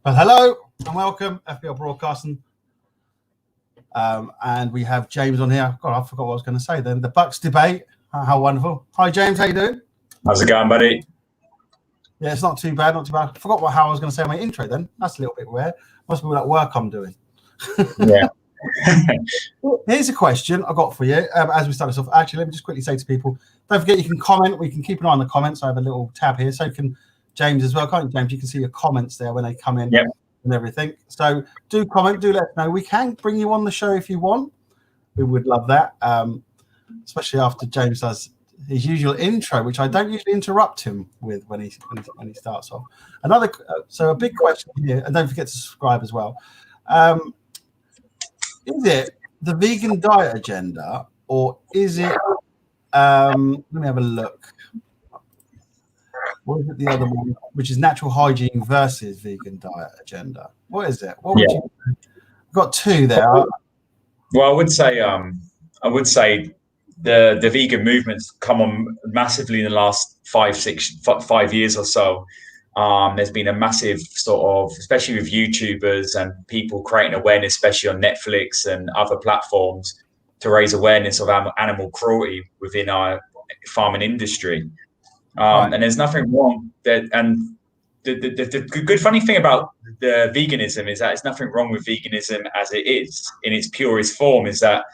Well, hello and welcome, FBL Broadcasting. And we have James on here. God, I forgot what I was going to say then. The Bucks debate. How wonderful. Hi, James. How you doing? How's it going, buddy? Yeah, it's not too bad. Not too bad. I forgot how I was going to say my intro then. That's a little bit rare. Must be that work I'm doing. Yeah. Here's a question I got for you as we start this off. Actually, let me just quickly say to people, don't forget you can comment. We can keep an eye on the comments. I have a little tab here. So can James as well. Can't you, James? You can see your comments there when they come in. Yep. And everything. So do comment, do let us know. We can bring you on the show if you want. We would love that, especially after James does his usual intro, which I don't usually interrupt him with when he starts off. So a big question here, and don't forget to subscribe as well. Is it the vegan diet agenda, or is it? Let me have a look. What is it? The other one, which is natural hygiene versus vegan diet agenda. What is it? What would you? Got two there. Well, I would say the vegan movement's come on massively in the last 5 years or so. There's been a massive sort of, especially with YouTubers and people creating awareness, especially on Netflix and other platforms, to raise awareness of animal cruelty within our farming industry. And there's nothing wrong that, and the good funny thing about the veganism is that there's nothing wrong with veganism as it is in its purest form, is that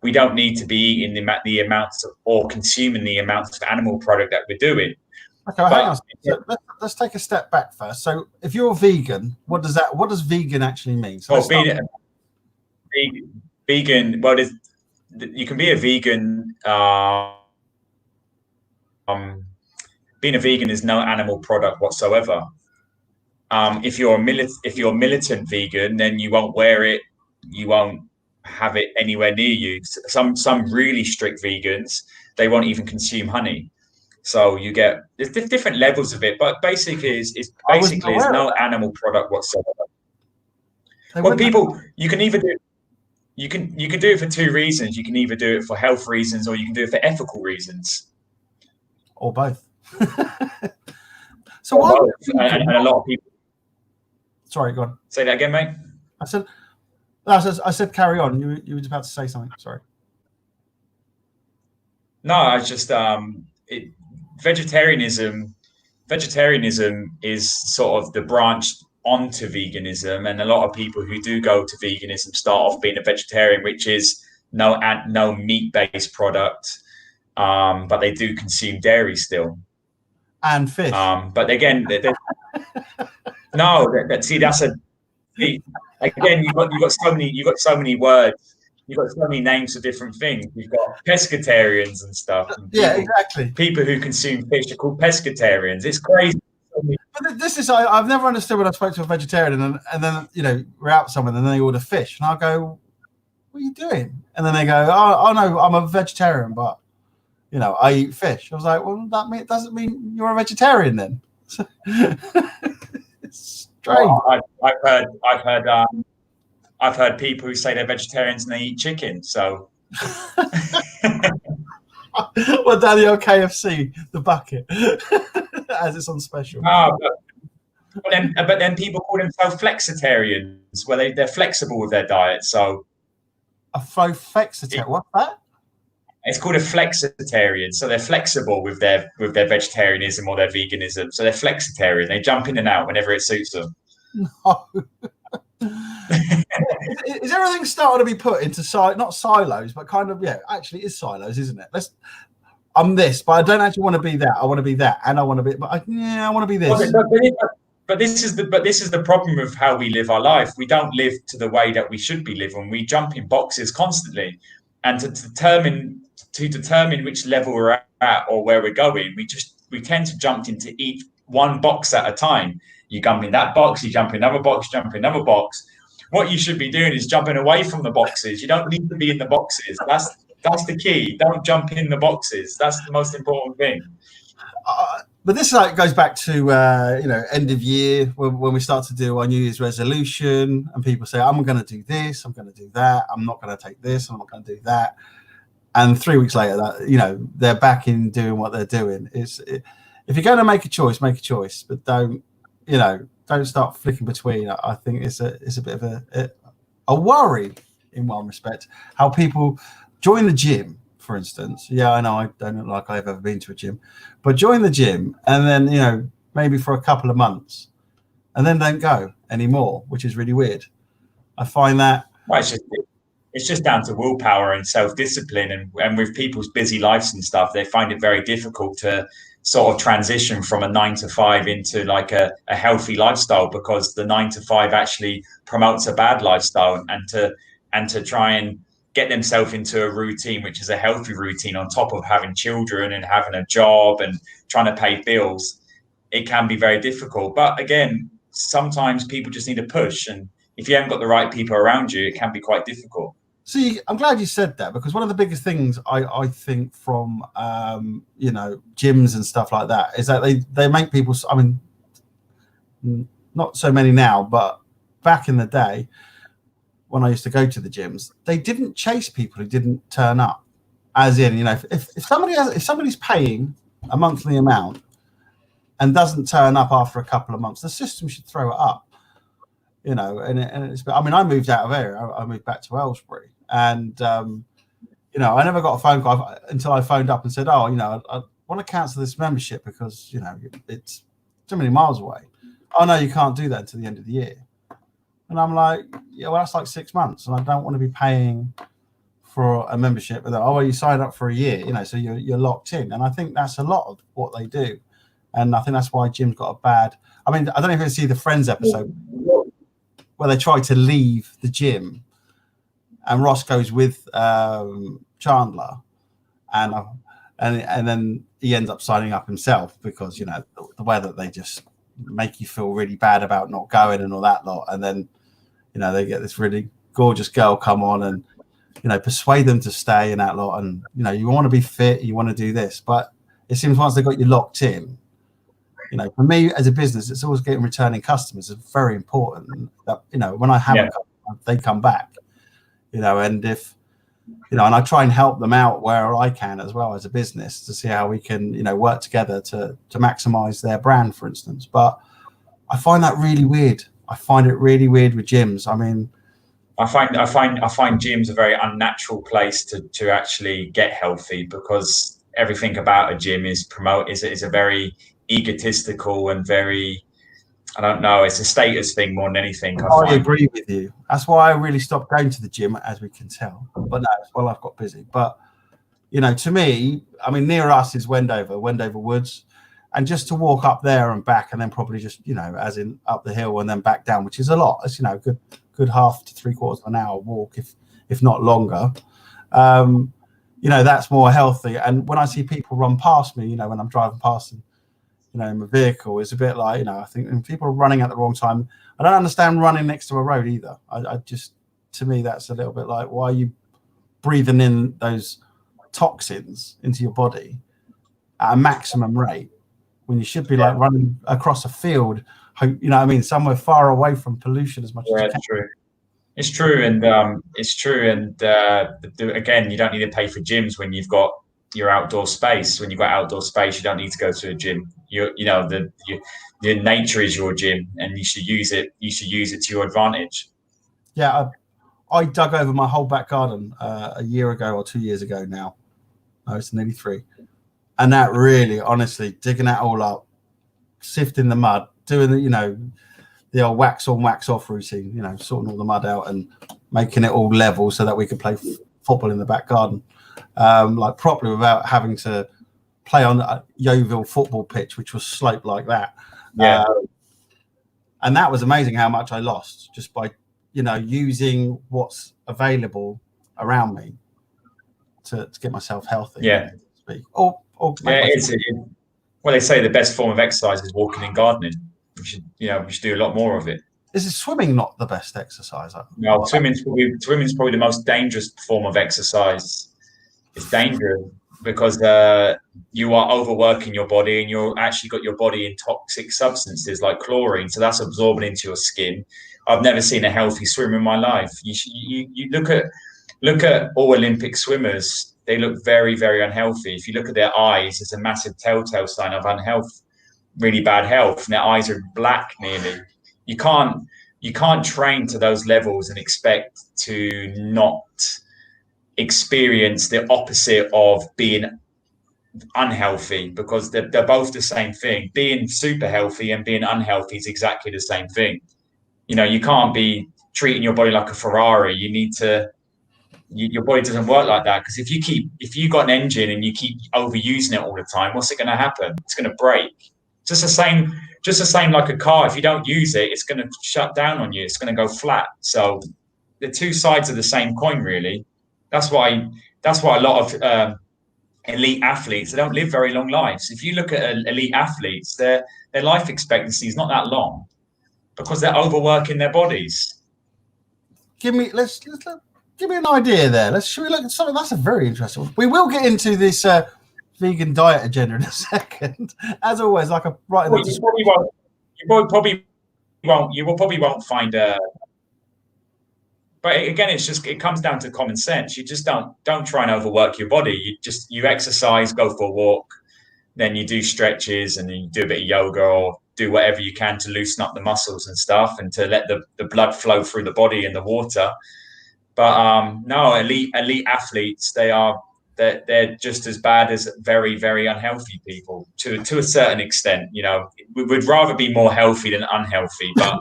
we don't need to be eating the amounts of, or consuming the amounts of animal product that we're doing. Okay, hang on. So let's take a step back first. So if you're vegan, what does vegan actually mean? So vegan, well, you can be a vegan. Being a vegan is no animal product whatsoever. If you're a militant vegan, then you won't wear it, you won't have it anywhere near you. Some really strict vegans, they won't even consume honey. So there's different levels of it, but basically is no animal product whatsoever. You can either do you can do it for two reasons. You can either do it for health reasons, or you can do it for ethical reasons, or both. So why? And a lot of people. Sorry, go on. Say that again, mate. I said carry on. You were about to say something. Sorry. No, I just vegetarianism is sort of the branch onto veganism, and a lot of people who do go to veganism start off being a vegetarian, which is no meat-based product, but they do consume dairy still. And fish. But again, again, you've got so many words, you've got so many names for different things. You've got pescatarians and stuff. And exactly. People who consume fish are called pescatarians. It's crazy. But this is I've never understood when I spoke to a vegetarian and then we're out somewhere and then they order fish and I go, what are you doing? And then they go, oh no, I'm a vegetarian, but I eat fish. I was like, well, that doesn't mean you're a vegetarian then. It's strange. Well, I've heard people who say they're vegetarians and they eat chicken. So, well, Danny, KFC, the bucket, as it's on special. But then people call themselves flexitarians, where they're flexible with their diet. So, a flexitarian. What's that? It's called a flexitarian, so they're flexible with their vegetarianism or their veganism. So they're flexitarian. They jump in and out whenever it suits them. No. Is everything starting to be put into not silos, but kind of actually is silos, isn't it? I'm this, but I don't actually want to be that. I want to be that, and I want to be, but I want to be this. But this is the problem of how we live our life. We don't live to the way that we should be living. We jump in boxes constantly, and to determine which level we're at or where we're going, we tend to jump into each one box at a time. You jump in that box, you jump in another box, jump in another box. What you should be doing is jumping away from the boxes. You don't need to be in the boxes. That's the key. Don't jump in the boxes. That's the most important thing. But this goes back to end of year when we start to do our New Year's resolution, and people say, I'm going to do this, I'm going to do that, I'm not going to take this, I'm not going to do that. And 3 weeks later, they're back in doing what they're doing. If you're going to make a choice, but don't don't start flicking between. I think it's a bit of a worry in one respect. How people join the gym, for instance. Yeah, I know I don't look like I've ever been to a gym, but join the gym and then maybe for a couple of months, and then don't go anymore, which is really weird. I find that. Well, it's just down to willpower and self-discipline, and with people's busy lives and stuff, they find it very difficult to sort of transition from a 9 to 5 into like a healthy lifestyle, because the 9 to 5 actually promotes a bad lifestyle, and to try and get themselves into a routine which is a healthy routine on top of having children and having a job and trying to pay bills, it can be very difficult. But again, sometimes people just need a push, and if you haven't got the right people around you, it can be quite difficult. See, I'm glad you said that, because one of the biggest things I think from gyms and stuff like that is that they make people. I mean, not so many now, but back in the day when I used to go to the gyms, they didn't chase people who didn't turn up. As in, if somebody's paying a monthly amount and doesn't turn up after a couple of months, the system should throw it up. And it's. I mean, I moved out of area. I moved back to Aylesbury, and I never got a phone call until I phoned up and said, "Oh, I want to cancel this membership because it's too many miles away." "Oh no, you can't do that until the end of the year." And I'm like, "Yeah, well, that's like 6 months, and I don't want to be paying for a membership." And "Oh, well, you signed up for a year, so you're locked in." And I think that's a lot of what they do, and I think that's why Jim's got a bad. I mean, I don't know if you see the Friends episode where they try to leave the gym, and Ross goes with Chandler, and then he ends up signing up himself because the way that they just make you feel really bad about not going and all that lot, and then they get this really gorgeous girl come on and persuade them to stay in that lot, and you want to be fit, you want to do this, but it seems once they got you locked in. For me as a business, it's always getting returning customers. It's very important that when I have a customer, they come back. And if and I try and help them out where I can as well as a business to see how we can work together to maximize their brand, for instance. But I find that really weird. I find it really weird with gyms. I mean, I find gyms a very unnatural place to actually get healthy, because everything about a gym is a very egotistical and very, I don't know, it's a status thing more than anything. I agree with you. That's why I really stopped going to the gym, as we can tell. But no, well, I've got busy. But to me, I mean, near us is Wendover Woods, and just to walk up there and back, and then probably just as in up the hill and then back down, which is a lot. It's good half to 3/4 of an hour walk, if not longer. That's more healthy. And when I see people run past me, when I'm driving past them, in my vehicle, it's a bit like, I think when people are running at the wrong time. I don't understand running next to a road either. I just, to me, that's a little bit like, why are you breathing in those toxins into your body at a maximum rate when you should be like running across a field, somewhere far away from pollution as much as you can. It's true. And again, you don't need to pay for gyms when you've got your outdoor space. When you've got outdoor space, you don't need to go to a gym. The nature is your gym, and you should use it. You should use it to your advantage. Yeah, I dug over my whole back garden a year ago or 2 years ago now. No, it's nearly 3. And that really, honestly, digging that all up, sifting the mud, doing the old wax on, wax off routine, sorting all the mud out and making it all level so that we could play football in the back garden. Like properly, without having to play on a Yeovil football pitch, which was sloped like that. And that was amazing how much I lost just by, using what's available around me to get myself healthy. Yeah. Well, they say the best form of exercise is walking and gardening. We should do a lot more of it. Is swimming not the best exercise? No, swimming's probably the most dangerous form of exercise. It's dangerous because you are overworking your body, and you're actually got your body in toxic substances like chlorine, so that's absorbing into your skin. I've never seen a healthy swimmer in my life. You look at all Olympic swimmers; they look very, very unhealthy. If you look at their eyes, it's a massive telltale sign of unhealth, really bad health, and their eyes are black nearly. you can't train to those levels and expect to not experience the opposite of being unhealthy, because they're both the same thing. Being super healthy and being unhealthy is exactly the same thing. You know, you can't be treating your body like a Ferrari. You need to, your body doesn't work like that, because if you got an engine and you keep overusing it all the time, what's it going to happen? It's going to break. Just the same like a car. If you don't use it, it's going to shut down on you. It's going to go flat. So the two sides of the same coin, really. That's why a lot of elite athletes, they don't live very long lives. If you look at elite athletes, their life expectancy is not that long, because they're overworking their bodies. Give me an idea there. Should we look at something that's a very interesting one. We will get into this vegan diet agenda in a second. As always, like a right. Well, you probably won't find a. But again, it comes down to common sense. You just don't try and overwork your body. You exercise, go for a walk, then you do stretches, and then you do a bit of yoga, or do whatever you can to loosen up the muscles and stuff, and to let the blood flow through the body and the water. But no, elite athletes, they're just as bad as very, very unhealthy people to a certain extent. You know, we would rather be more healthy than unhealthy, but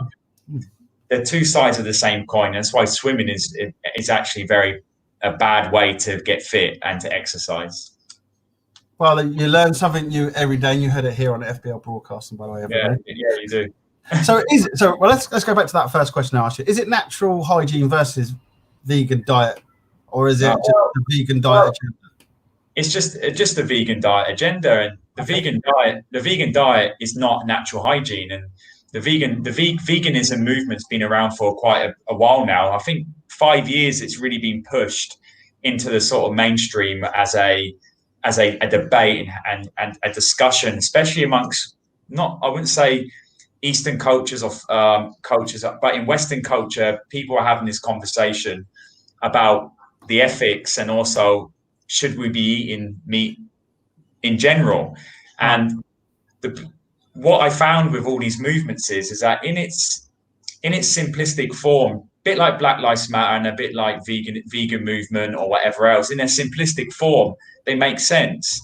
they're two sides of the same coin. That's why swimming is actually a bad way to get fit and to exercise. Well, you learn something new every day, and you heard it here on the FBL broadcasting, by the way. Every day. Yeah, you do. Well, let's go back to that first question I asked you. Is it natural hygiene versus vegan diet, or is it just the vegan diet agenda? It's just the vegan diet agenda, and the vegan diet is not natural hygiene. And the veganism movement's been around for quite a while now. I think 5 years it's really been pushed into the sort of mainstream as a debate and a discussion, especially amongst, I wouldn't say Eastern cultures of cultures, but in Western culture, people are having this conversation about the ethics, and also should we be eating meat in general. And what I found with all these movements is that in its simplistic form, a bit like Black Lives Matter and a bit like vegan movement or whatever else, in their simplistic form, they make sense.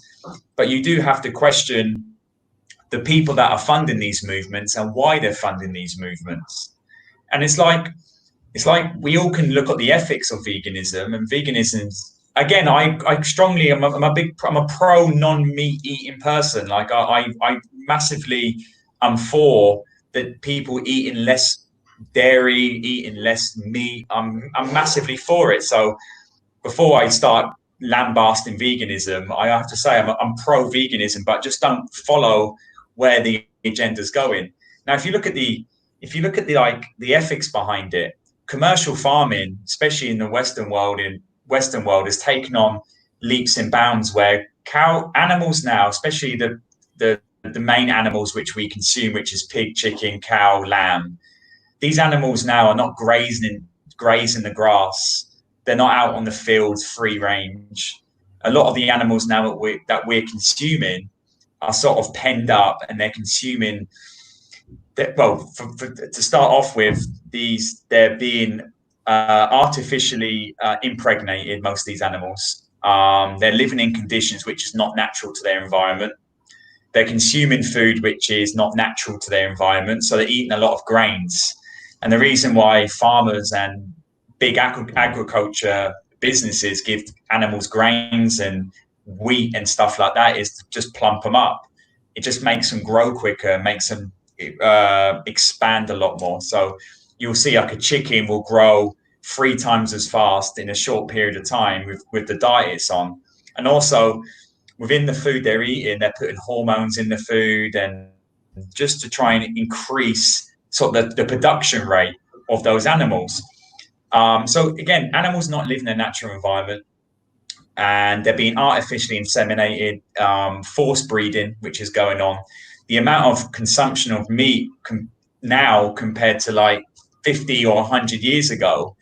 But you do have to question the people that are funding these movements and why they're funding these movements. And it's like we all can look at the ethics of veganism, and veganism's, again, I'm a pro non-meat eating person. Like I massively am for that people eating less dairy, eating less meat. I'm massively for it. So before I start lambasting veganism, I have to say I'm pro veganism, but just don't follow where the agenda's going. Now, if you look at the ethics behind it, commercial farming, especially in the Western world, has taken on leaps and bounds, where animals now, especially the main animals which we consume, which is pig, chicken, cow, lamb, these animals now are not grazing the grass. They're not out on the fields free range. A lot of the animals now that we're consuming are sort of penned up, and they're consuming. To start off with, they're being artificially impregnated. Most of these animals, they're living in conditions which is not natural to their environment. They're consuming food which is not natural to their environment, so they're eating a lot of grains. And the reason why farmers and big agriculture businesses give animals grains and wheat and stuff like that is to just plump them up. It just makes them grow quicker, makes them expand a lot more. So you'll see like a chicken will grow 3 times as fast in a short period of time with the diet it's on. And also within the food they're eating, they're putting hormones in the food, and just to try and increase sort of the production rate of those animals. So again, animals not living in a natural environment, and they're being artificially inseminated, forced breeding, which is going on. The amount of consumption of meat now compared to like 50 or 100 years ago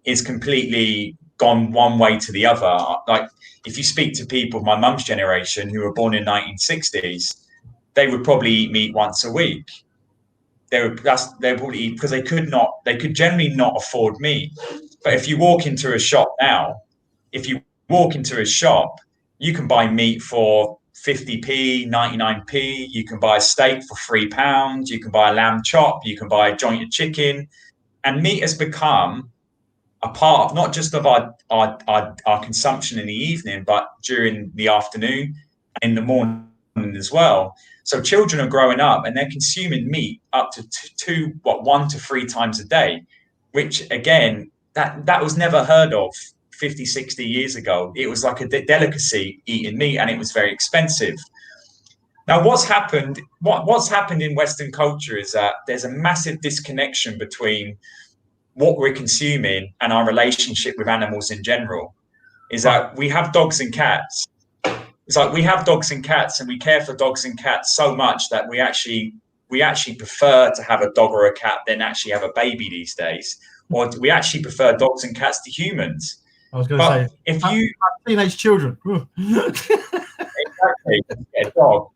is completely gone one way to the other. Like if you speak to people of my mum's generation who were born in 1960s, they would probably eat meat once a week. they probably eat because they could generally not afford meat. But if you walk into a shop now, if you walk into a shop, you can buy meat for 50p, 99p. You can buy a steak for £3. You can buy a lamb chop. You can buy a joint of chicken. And meat has become a part of not just of our consumption in the evening, but during the afternoon and in the morning as well. So children are growing up and they're consuming meat up to 1 to 3 times a day, which again, that was never heard of 50, 60 years ago. It was like a delicacy eating meat, and it was very expensive. Now, what's happened in Western culture is that there's a massive disconnection between what we're consuming and our relationship with animals in general. Is that we have dogs and cats. It's like we have dogs and cats, and we care for dogs and cats so much that we actually prefer to have a dog or a cat than actually have a baby these days. Or we actually prefer dogs and cats to humans. I was going to say, if you teenage children, exactly, a dog.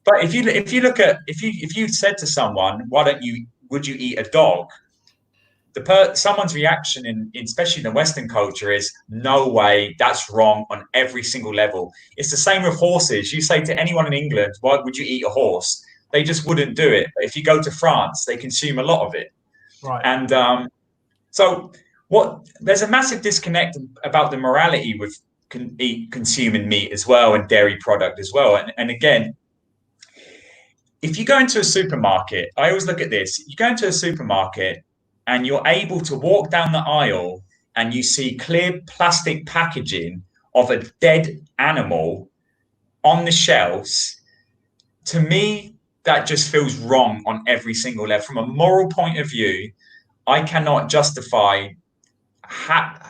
But if you look at if you said to someone, would you eat a dog? Someone's reaction especially in the Western culture is no way, that's wrong on every single level. It's the same with horses. You say to anyone in England, why would you eat a horse? They just wouldn't do it. But if you go to France, they consume a lot of it. Right. And there's a massive disconnect about the morality with consuming meat as well, and dairy product as well. And again, if you go into a supermarket, I always look at this. You go into a supermarket and you're able to walk down the aisle and you see clear plastic packaging of a dead animal on the shelves. To me, that just feels wrong on every single level. From a moral point of view, I cannot justify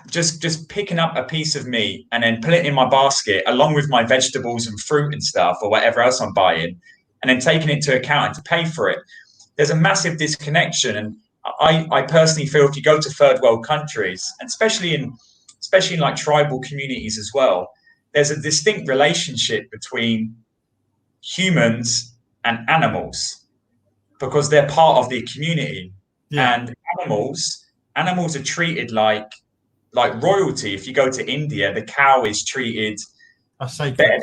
just picking up a piece of meat and then put it in my basket along with my vegetables and fruit and stuff or whatever else I'm buying, and then taking it into account and to pay for it. There's a massive disconnection. And I personally feel if you go to third world countries, and especially in like tribal communities as well, there's a distinct relationship between humans and animals because they're part of the community. Yeah. And animals are treated like royalty. If you go to India, the cow is treated better.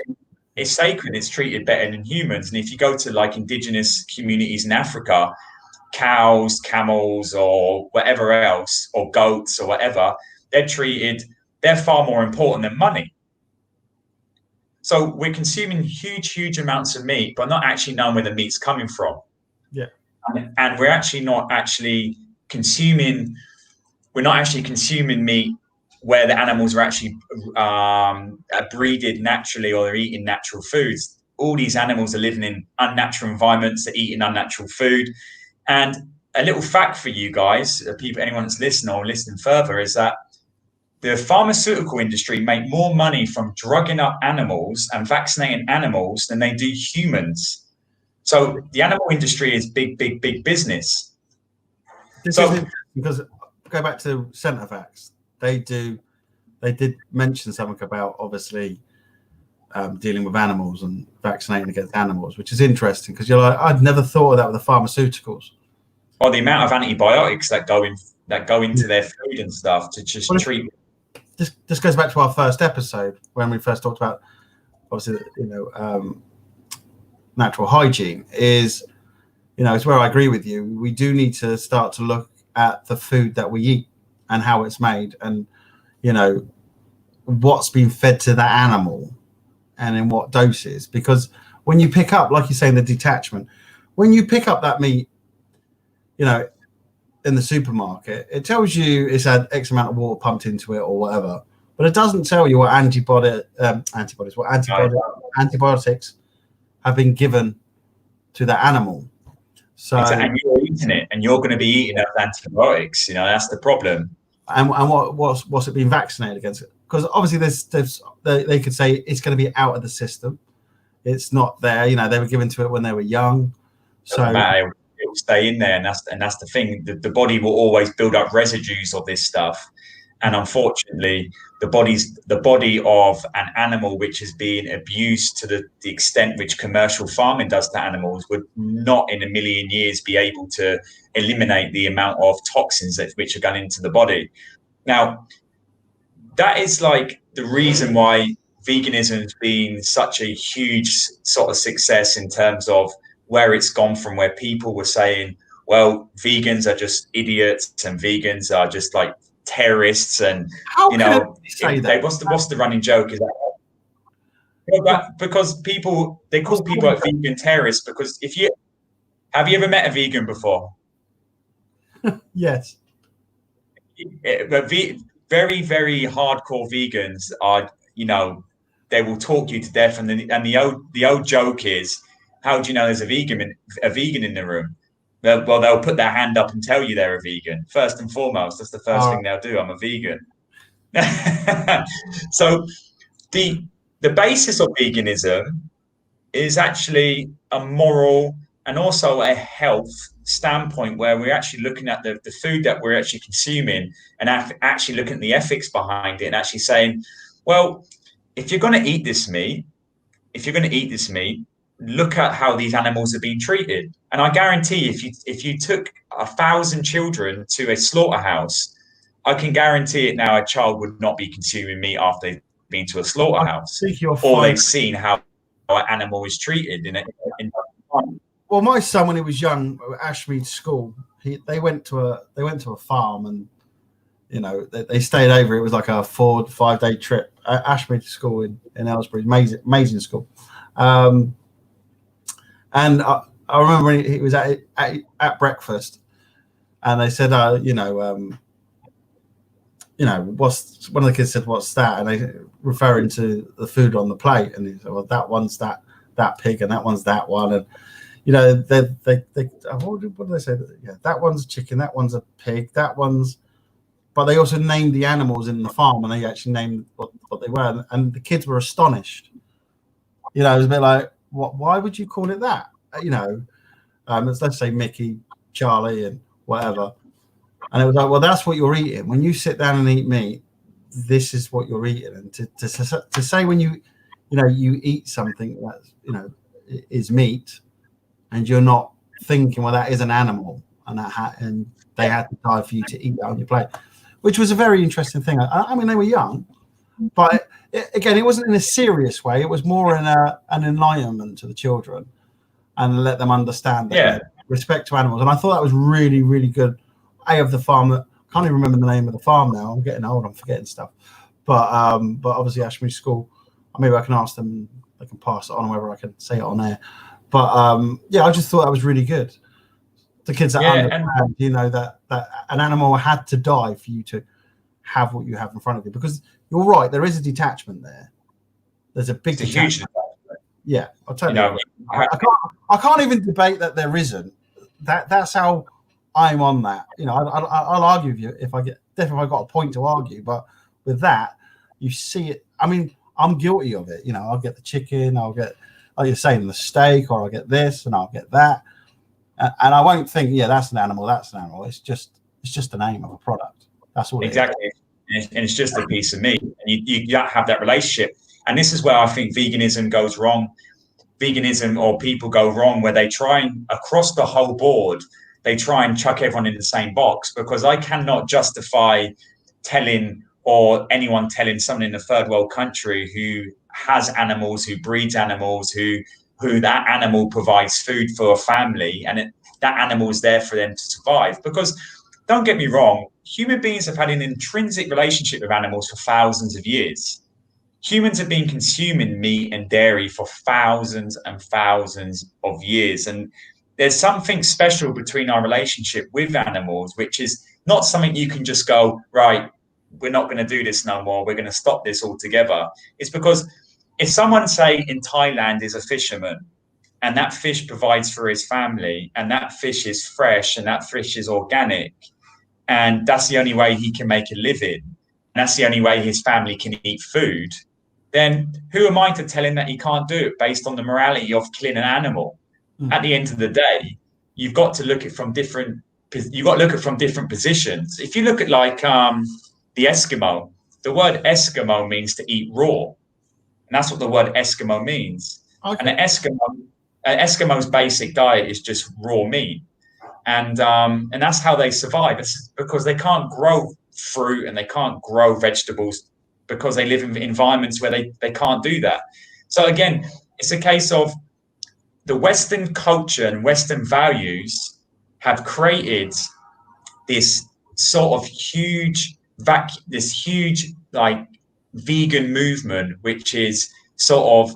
It's sacred. It's treated better than humans. And if you go to like indigenous communities in Africa, cows, camels, or whatever else, or goats, or whatever, they're far more important than money. So we're consuming huge amounts of meat, but not actually knowing where the meat's coming from. Yeah. And we're actually not actually consuming. We're not actually consuming meat where the animals are actually breeded naturally, or they're eating natural foods. All these animals are living in unnatural environments. They're eating unnatural food. And a little fact for you guys, anyone that's listening or listening further, is that the pharmaceutical industry make more money from drugging up animals and vaccinating animals than they do humans. So the animal industry is big business. Because go back to Centrovax, they did mention something about obviously dealing with animals and vaccinating against animals, which is interesting because you're like, I'd never thought of that with the pharmaceuticals. Or the amount of antibiotics that go into their food and stuff to just treat. This goes back to our first episode when we first talked about, obviously, natural hygiene is, it's where I agree with you. We do need to start to look at the food that we eat and how it's made, and what's been fed to that animal and in what doses. Because when you pick up, like you say, in the detachment, when you pick up that meat, in the supermarket, it tells you it's had X amount of water pumped into it or whatever, but it doesn't tell you what antibiotics have been given to the animal. So, and you're eating it, and you're going to be eating those antibiotics. That's the problem. And what's it been vaccinated against? Because obviously they could say it's going to be out of the system. It's not there. They were given to it when they were young. So it will stay in there, and that's the thing. The body will always build up residues of this stuff, And unfortunately, the body of an animal which is being abused to the extent which commercial farming does to animals would not in a million years be able to eliminate the amount of toxins which are going into the body. Now, that is like the reason why veganism has been such a huge sort of success in terms of where it's gone from, where people were saying, well, vegans are just idiots and vegans are just like terrorists, and How can you say that? what's the running joke is that because people, they call people like vegan terrorists because have you ever met a vegan before? Yes. But very, very hardcore vegans are, they will talk you to death, and the old joke is, how do you know there's a vegan in the room? Well, they'll put their hand up and tell you they're a vegan. First and foremost, that's the first thing they'll do. I'm a vegan. So the basis of veganism is actually a moral and also a health standpoint, where we're actually looking at the food that we're actually consuming and actually looking at the ethics behind it, and actually saying, well, if you're going to eat this meat, look at how these animals are being treated. And I guarantee if you took 1,000 children to a slaughterhouse, I can guarantee it now, a child would not be consuming meat after they've been to a slaughterhouse, or they've seen how an animal is treated in well, my son, when he was young, at Ashmead School, they went to a farm, and they stayed over. It was like a 4 to 5 day trip. Ashmead School in Aylesbury, amazing school. And I remember when he was at breakfast, and they said, what's, one of the kids said, "What's that?" And they referring to the food on the plate, and he said, "Well, that one's that pig, and that one's that one." And what do they say? Yeah, that one's a chicken, that one's a pig, that one's. But they also named the animals in the farm, and they actually named what they were, and the kids were astonished. It was a bit like, what? Why would you call it that? Let's say Mickey, Charlie, and whatever. And it was like, well, that's what you're eating when you sit down and eat meat. This is what you're eating, and to say when you eat something that is meat, and you're not thinking, well, that is an animal, and and they had to die for you to eat that on your plate, which was a very interesting thing. I mean, they were young, but again, it wasn't in a serious way. It was more in an enlightenment to the children, and let them understand that respect to animals. And I thought that was really, really good. Of the farm, that I can't even remember the name of the farm now. I'm getting old. I'm forgetting stuff. But obviously Ashmead School, maybe I can ask them. They can pass it on, whether I can say it on air. But I just thought that was really good. The kids that understand, that an animal had to die for you to have what you have in front of you. Because you're right, there is a detachment there. There's a big detachment. Huge detachment. Yeah, I'll tell you. I can't even debate that there isn't. That's how I'm on that. I'll argue with you if I got a point to argue. But with that, you see it. I mean, I'm guilty of it. I'll get the chicken, I'll get, like you're saying, the steak, or I'll get this and I'll get that, and I won't think, that's an animal. It's just the name of a product. That's all. Exactly, and it's just a piece of meat, and you have that relationship. And this is where I think veganism goes wrong. Veganism, or people go wrong, where they try and, across the whole board, they try and chuck everyone in the same box, because I cannot justify telling, or anyone telling someone in a third world country who has animals, who breeds animals, who that animal provides food for a family, and that animal is there for them to survive. Because don't get me wrong, human beings have had an intrinsic relationship with animals for thousands of years. Humans have been consuming meat and dairy for thousands and thousands of years. And there's something special between our relationship with animals, which is not something you can just go, right, we're not going to do this no more, we're going to stop this altogether. It's because if someone, say, in Thailand is a fisherman, and that fish provides for his family, and that fish is fresh, and that fish is organic, and that's the only way he can make a living, and that's the only way his family can eat food, then who am I to tell him that he can't do it based on the morality of killing an animal? At the end of the day, you've got to look at from different positions. If you look at the Eskimo. The word Eskimo means to eat raw, and that's what the word Eskimo means. Okay. And an Eskimo's basic diet is just raw meat, and that's how they survive. It's because they can't grow fruit and they can't grow vegetables because they live in environments where they can't do that. So again, it's a case of the Western culture and Western values have created this sort of huge like vegan movement, which is sort of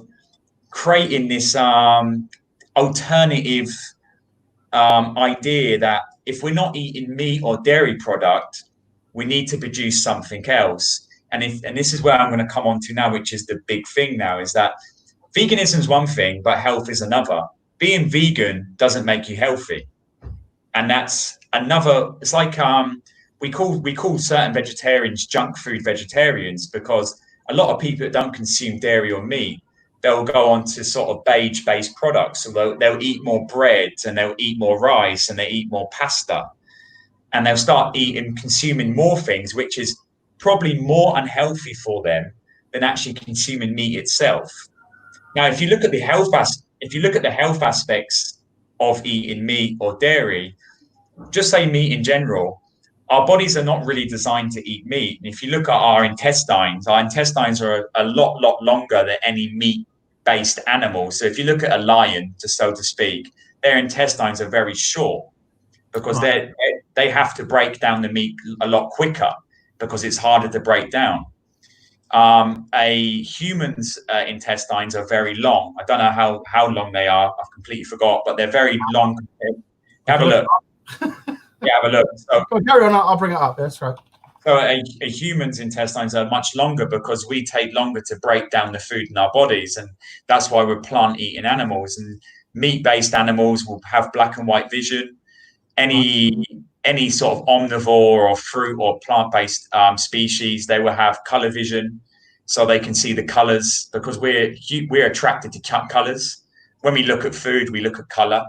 creating this alternative idea that if we're not eating meat or dairy product, we need to produce something else. And this is where I'm going to come on to now, which is the big thing now, is that veganism is one thing, but health is another. Being vegan doesn't make you healthy, and that's another. It's like we call certain vegetarians junk food vegetarians, because a lot of people that don't consume dairy or meat, they'll go on to sort of beige-based products. So they'll eat more bread, and they'll eat more rice, and they eat more pasta, and they'll start consuming more things, which is probably more unhealthy for them than actually consuming meat itself. Now, if you look at the health aspects of eating meat or dairy, just say meat in general, our bodies are not really designed to eat meat. And if you look at our intestines are a lot longer than any meat-based animal. So if you look at a lion, just so to speak, their intestines are very short, because they have to break down the meat a lot quicker because it's harder to break down. A human's intestines are very long. I don't know how long they are. I've completely forgot, but they're very long. Have a look. Yeah, have a look. So, carry on. I'll bring it up. That's right. So a human's intestines are much longer because we take longer to break down the food in our bodies, and that's why we're plant-eating animals. And meat-based animals will have black and white vision. Any sort of omnivore or fruit or plant-based species, they will have color vision, so they can see the colors, because we're attracted to colors. When we look at food, we look at color,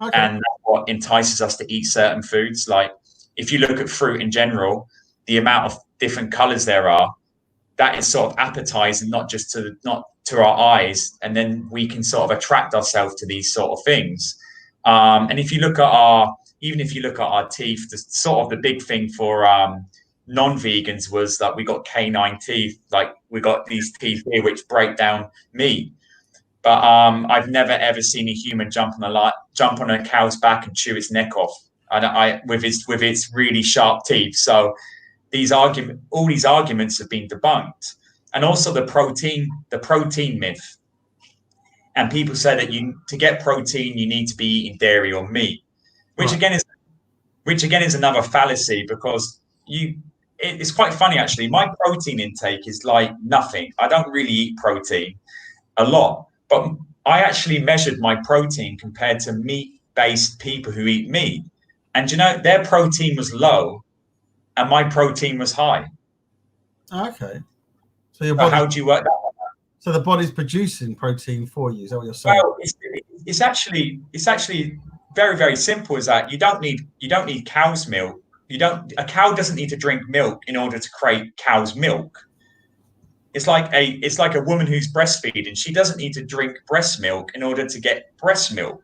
and that's what entices us to eat certain foods. Like if you look at fruit in general, the amount of different colors there are, that is sort of appetizing, not to our eyes, and then we can sort of attract ourselves to these sort of things. And if you look at our teeth, the sort of the big thing for non-vegans was that we got canine teeth. Like we got these teeth here which break down meat. But I've never ever seen a human jump on a cow's back and chew its neck off, with its really sharp teeth. So all these arguments have been debunked. And also the protein myth. And people say that to get protein you need to be eating dairy or meat, which again is another fallacy, because it's quite funny actually. My protein intake is like nothing. I don't really eat protein a lot, but I actually measured my protein compared to meat-based people who eat meat, and their protein was low and my protein was high. Okay, so your body, how do you work that one out? So the body's producing protein for you. Is that what you're saying? Well, it's actually very, very simple. Is that you don't need cow's milk. A cow doesn't need to drink milk in order to create cow's milk. It's like a woman who's breastfeeding. She doesn't need to drink breast milk in order to get breast milk.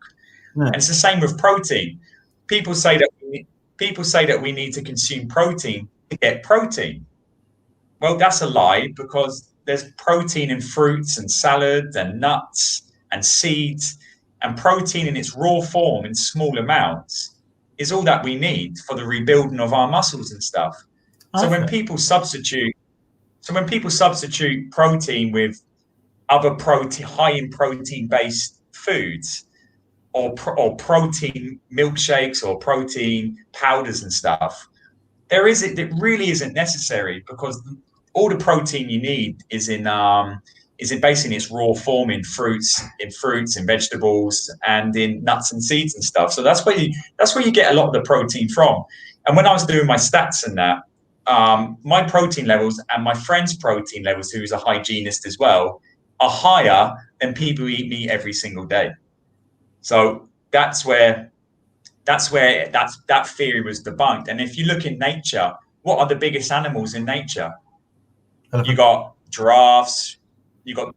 No. And it's the same with protein. People say that we need to consume protein to get protein. Well, that's a lie, because there's protein in fruits and salads and nuts and seeds, and protein in its raw form in small amounts is all that we need for the rebuilding of our muscles and stuff. Okay. So when people substitute protein with other high in protein based foods, or protein milkshakes or protein powders and stuff, it really isn't necessary, because all the protein you need is basically in its raw form in fruits and vegetables and in nuts and seeds and stuff. So that's where you get a lot of the protein from. And when I was doing my stats and that, my protein levels and my friend's protein levels, who's a hygienist as well, are higher than people who eat meat every single day. So that's where that theory was debunked. And if you look in nature, what are the biggest animals in nature? Elephant. You got giraffes. The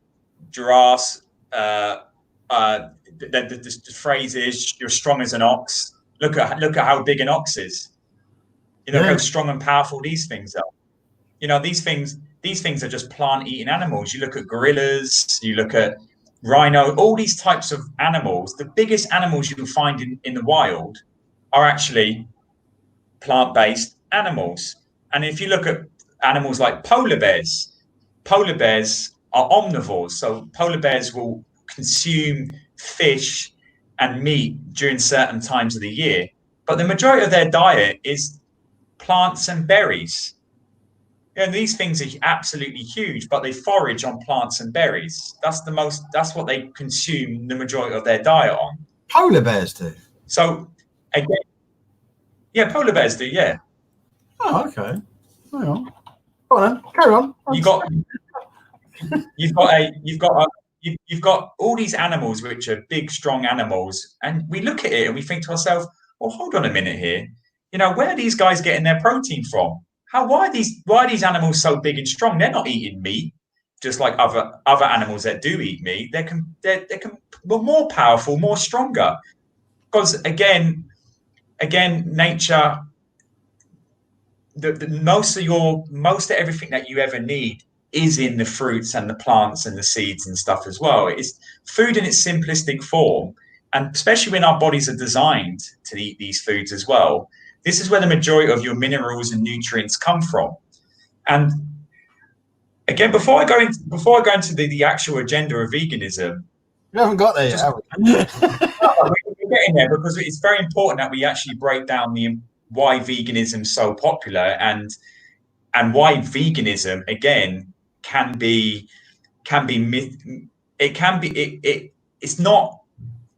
phrase is, "You're strong as an ox." Look at how big an ox is. How strong and powerful these things are. These things are just plant-eating animals. You look at gorillas, you look at rhino, all these types of animals. The biggest animals you'll find in the wild are actually plant-based animals. And if you look at animals like polar bears are omnivores. So polar bears will consume fish and meat during certain times of the year, but the majority of their diet is plants and berries. These things are absolutely huge, but they forage on plants and berries. That's what they consume the majority of their diet on. Polar bears do. So again, yeah, polar bears do. Yeah. Oh, okay. Hang on. Go on then. Carry on. You've got all these animals which are big, strong animals, and we look at it and we think to ourselves, well, hold on a minute here. Where are these guys getting their protein from? Why are these animals so big and strong? They're not eating meat, just like other animals that do eat meat. They're more powerful, more stronger. Because again, nature, most of everything that you ever need is in the fruits and the plants and the seeds and stuff as well. It's food in its simplistic form, and especially when our bodies are designed to eat these foods as well. This is where the majority of your minerals and nutrients come from. And again, before I go into the actual agenda of veganism, you haven't got there yet, have we? We're getting there, because it's very important that we actually break down why veganism is so popular and why veganism again it's not.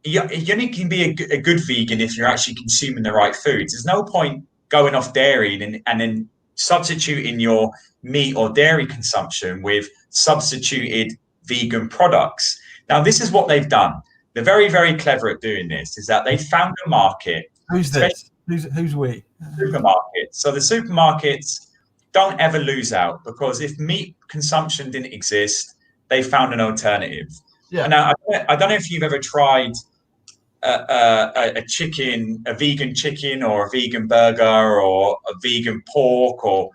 You only can be a good vegan if you're actually consuming the right foods. There's no point going off dairy and then substituting your meat or dairy consumption with substituted vegan products. Now, this is what they've done. They're very, very clever at doing this, is that they found a market. Who's this? Who's we? Supermarkets. So the supermarkets don't ever lose out, because if meat consumption didn't exist, they found an alternative. Yeah. Now, I don't know if you've ever tried a vegan chicken or a vegan burger or a vegan pork, or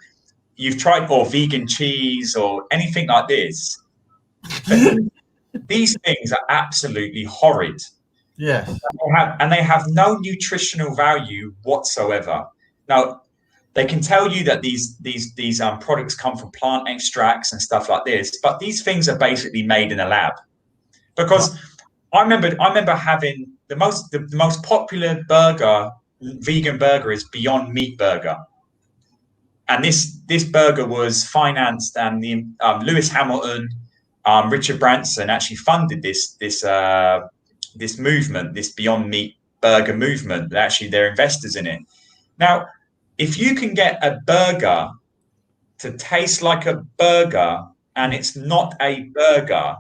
you've tried or vegan cheese or anything like this. These things are absolutely horrid. Yeah. And they have no nutritional value whatsoever. Now, they can tell you that these products come from plant extracts and stuff like this, but these things are basically made in a lab. Because I remember having the most popular vegan burger is Beyond Meat Burger, and this burger was financed, and Lewis Hamilton, Richard Branson actually funded this movement, this Beyond Meat Burger movement. Actually, they're investors in it. Now, if you can get a burger to taste like a burger and it's not a burger,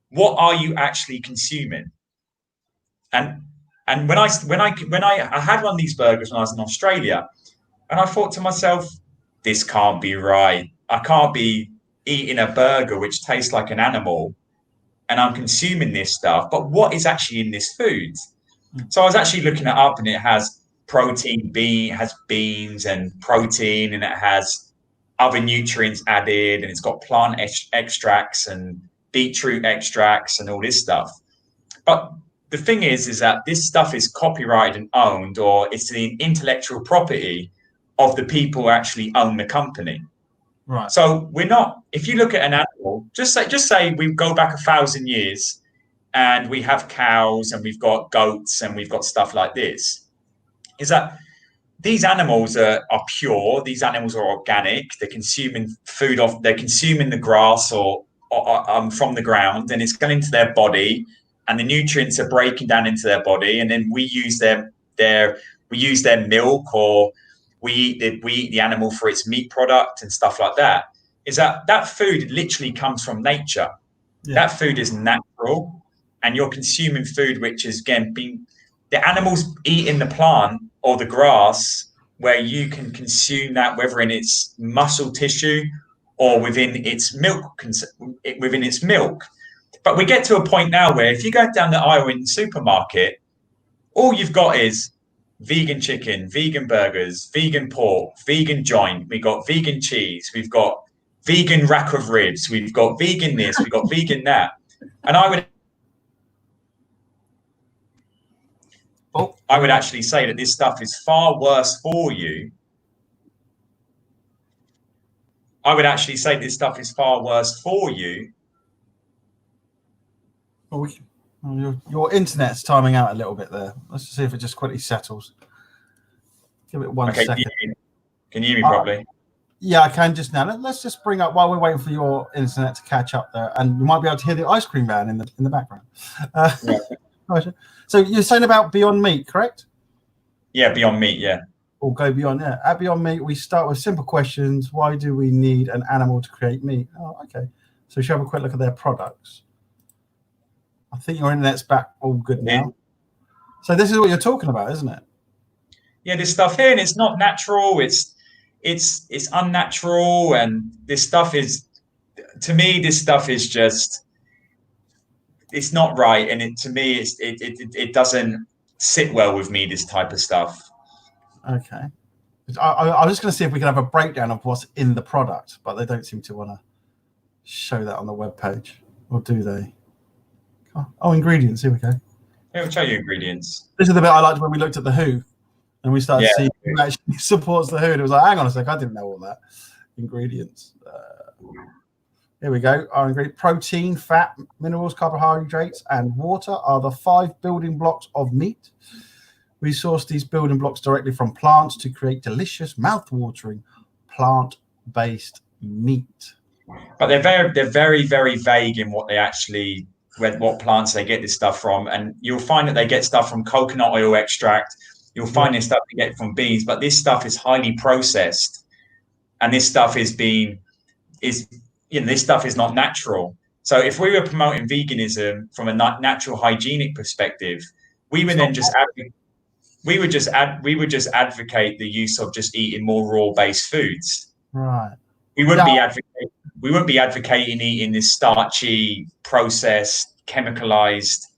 what are you actually consuming? And when I had one of these burgers when I was in Australia, and I thought to myself, this can't be right. I can't be eating a burger which tastes like an animal, and I'm consuming this stuff. But what is actually in this food? So I was actually looking it up, and it has protein, has beans and protein, and it has other nutrients added, and it's got plant extracts and beetroot extracts and all this stuff. But the thing is that this stuff is copyrighted and owned, or it's the intellectual property of the people who actually own the company. Right. So we're not. If you look at an animal, just say we go back 1,000 years, and we have cows and we've got goats and we've got stuff like this. Is that these animals are pure? These animals are organic. They're consuming food they're consuming the grass or from the ground, and it's going into their body, and the nutrients are breaking down into their body, and then we use their milk, or we eat the animal for its meat product and stuff like that. Is that food literally comes from nature? Yeah. That food is natural, and you're consuming food which is again being the animals eating the plant or the grass where you can consume that, whether in its muscle tissue or within its milk. But we get to a point now where if you go down the aisle in the supermarket, all you've got is vegan chicken, vegan burgers, vegan pork, vegan joint. We've got vegan cheese. We've got vegan rack of ribs. We've got vegan this. We've got vegan that. And I would actually say that this stuff is far worse for you. I would actually say this stuff is far worse for you. Your internet's timing out a little bit there. Let's see if it just quickly settles. Give it one second. Can you hear me properly? Yeah, I can just now. Let's just bring up while we're waiting for your internet to catch up there, and you might be able to hear the ice cream van in the background. Yeah. So you're saying about Beyond Meat, correct? Yeah, Beyond Meat. Yeah. Or go beyond. Yeah, at Beyond Meat, we start with simple questions. Why do we need an animal to create meat? Oh, okay. So we should have a quick look at their products. I think your internet's back all good now. Yeah. So this is what you're talking about, isn't it? Yeah, this stuff here, and it's not natural. It's unnatural, and this stuff is, to me, this stuff is just, it's not right, and it doesn't sit well with me. This type of stuff. Okay. I was just going to see if we can have a breakdown of what's in the product, but they don't seem to want to show that on the web page, or do they? Oh, ingredients. Here we go. Yeah, we'll show you ingredients. This is the bit I liked when we looked at the WHO, and we started seeing who actually supports the WHO. And it was like, hang on a sec, I didn't know all that. Ingredients. Here we go. Our ingredient: protein, fat, minerals, carbohydrates, and water are the 5 building blocks of meat. We source these building blocks directly from plants to create delicious, mouth-watering, plant-based meat. But they're very, very vague in what they actually, what plants they get this stuff from. And you'll find that they get stuff from coconut oil extract. You'll find this stuff they get from beans, but this stuff is highly processed, and this stuff this stuff is not natural. So if we were promoting veganism from a natural hygienic perspective, we would then just advocate the use of just eating more raw-based foods. Right. We wouldn't be advocating eating this starchy, processed, chemicalized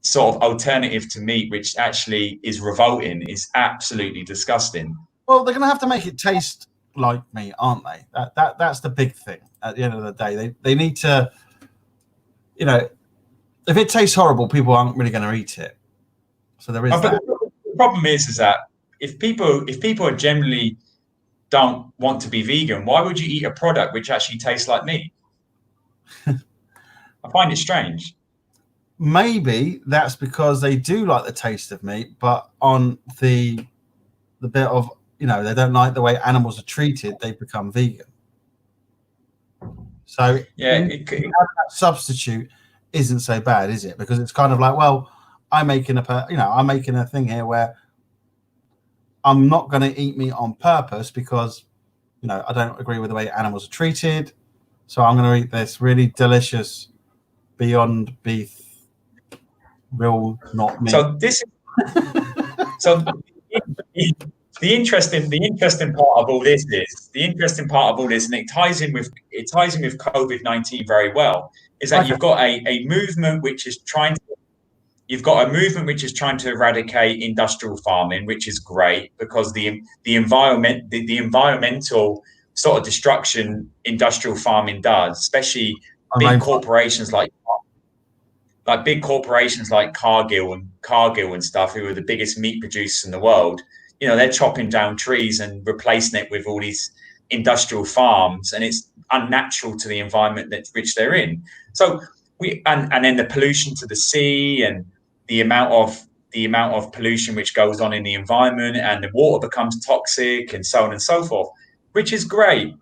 sort of alternative to meat, which actually is revolting. Is absolutely disgusting. Well, they're going to have to make it taste like meat, aren't they? That's the big thing. At the end of the day, they need to, if it tastes horrible, people aren't really going to eat it. So there is that. The problem is that if people are generally don't want to be vegan, why would you eat a product which actually tastes like meat? I find it strange. Maybe that's because they do like the taste of meat, but on the bit of, they don't like the way animals are treated, they become vegan. So that substitute isn't so bad, is it? Because it's kind of like, well, I'm making a thing here where I'm not going to eat meat on purpose because, I don't agree with the way animals are treated. So I'm going to eat this really delicious Beyond Beef, real not meat. So the interesting part of all this, and it ties in with COVID-19 very well, is that you've got a movement which is trying to eradicate industrial farming, which is great because the environmental sort of destruction industrial farming does, especially big corporations like Cargill and stuff, who are the biggest meat producers in the world. They're chopping down trees and replacing it with all these industrial farms, and it's unnatural to the environment which they're in. So and then the pollution to the sea and the amount of pollution which goes on in the environment, and the water becomes toxic and so on and so forth, which is great.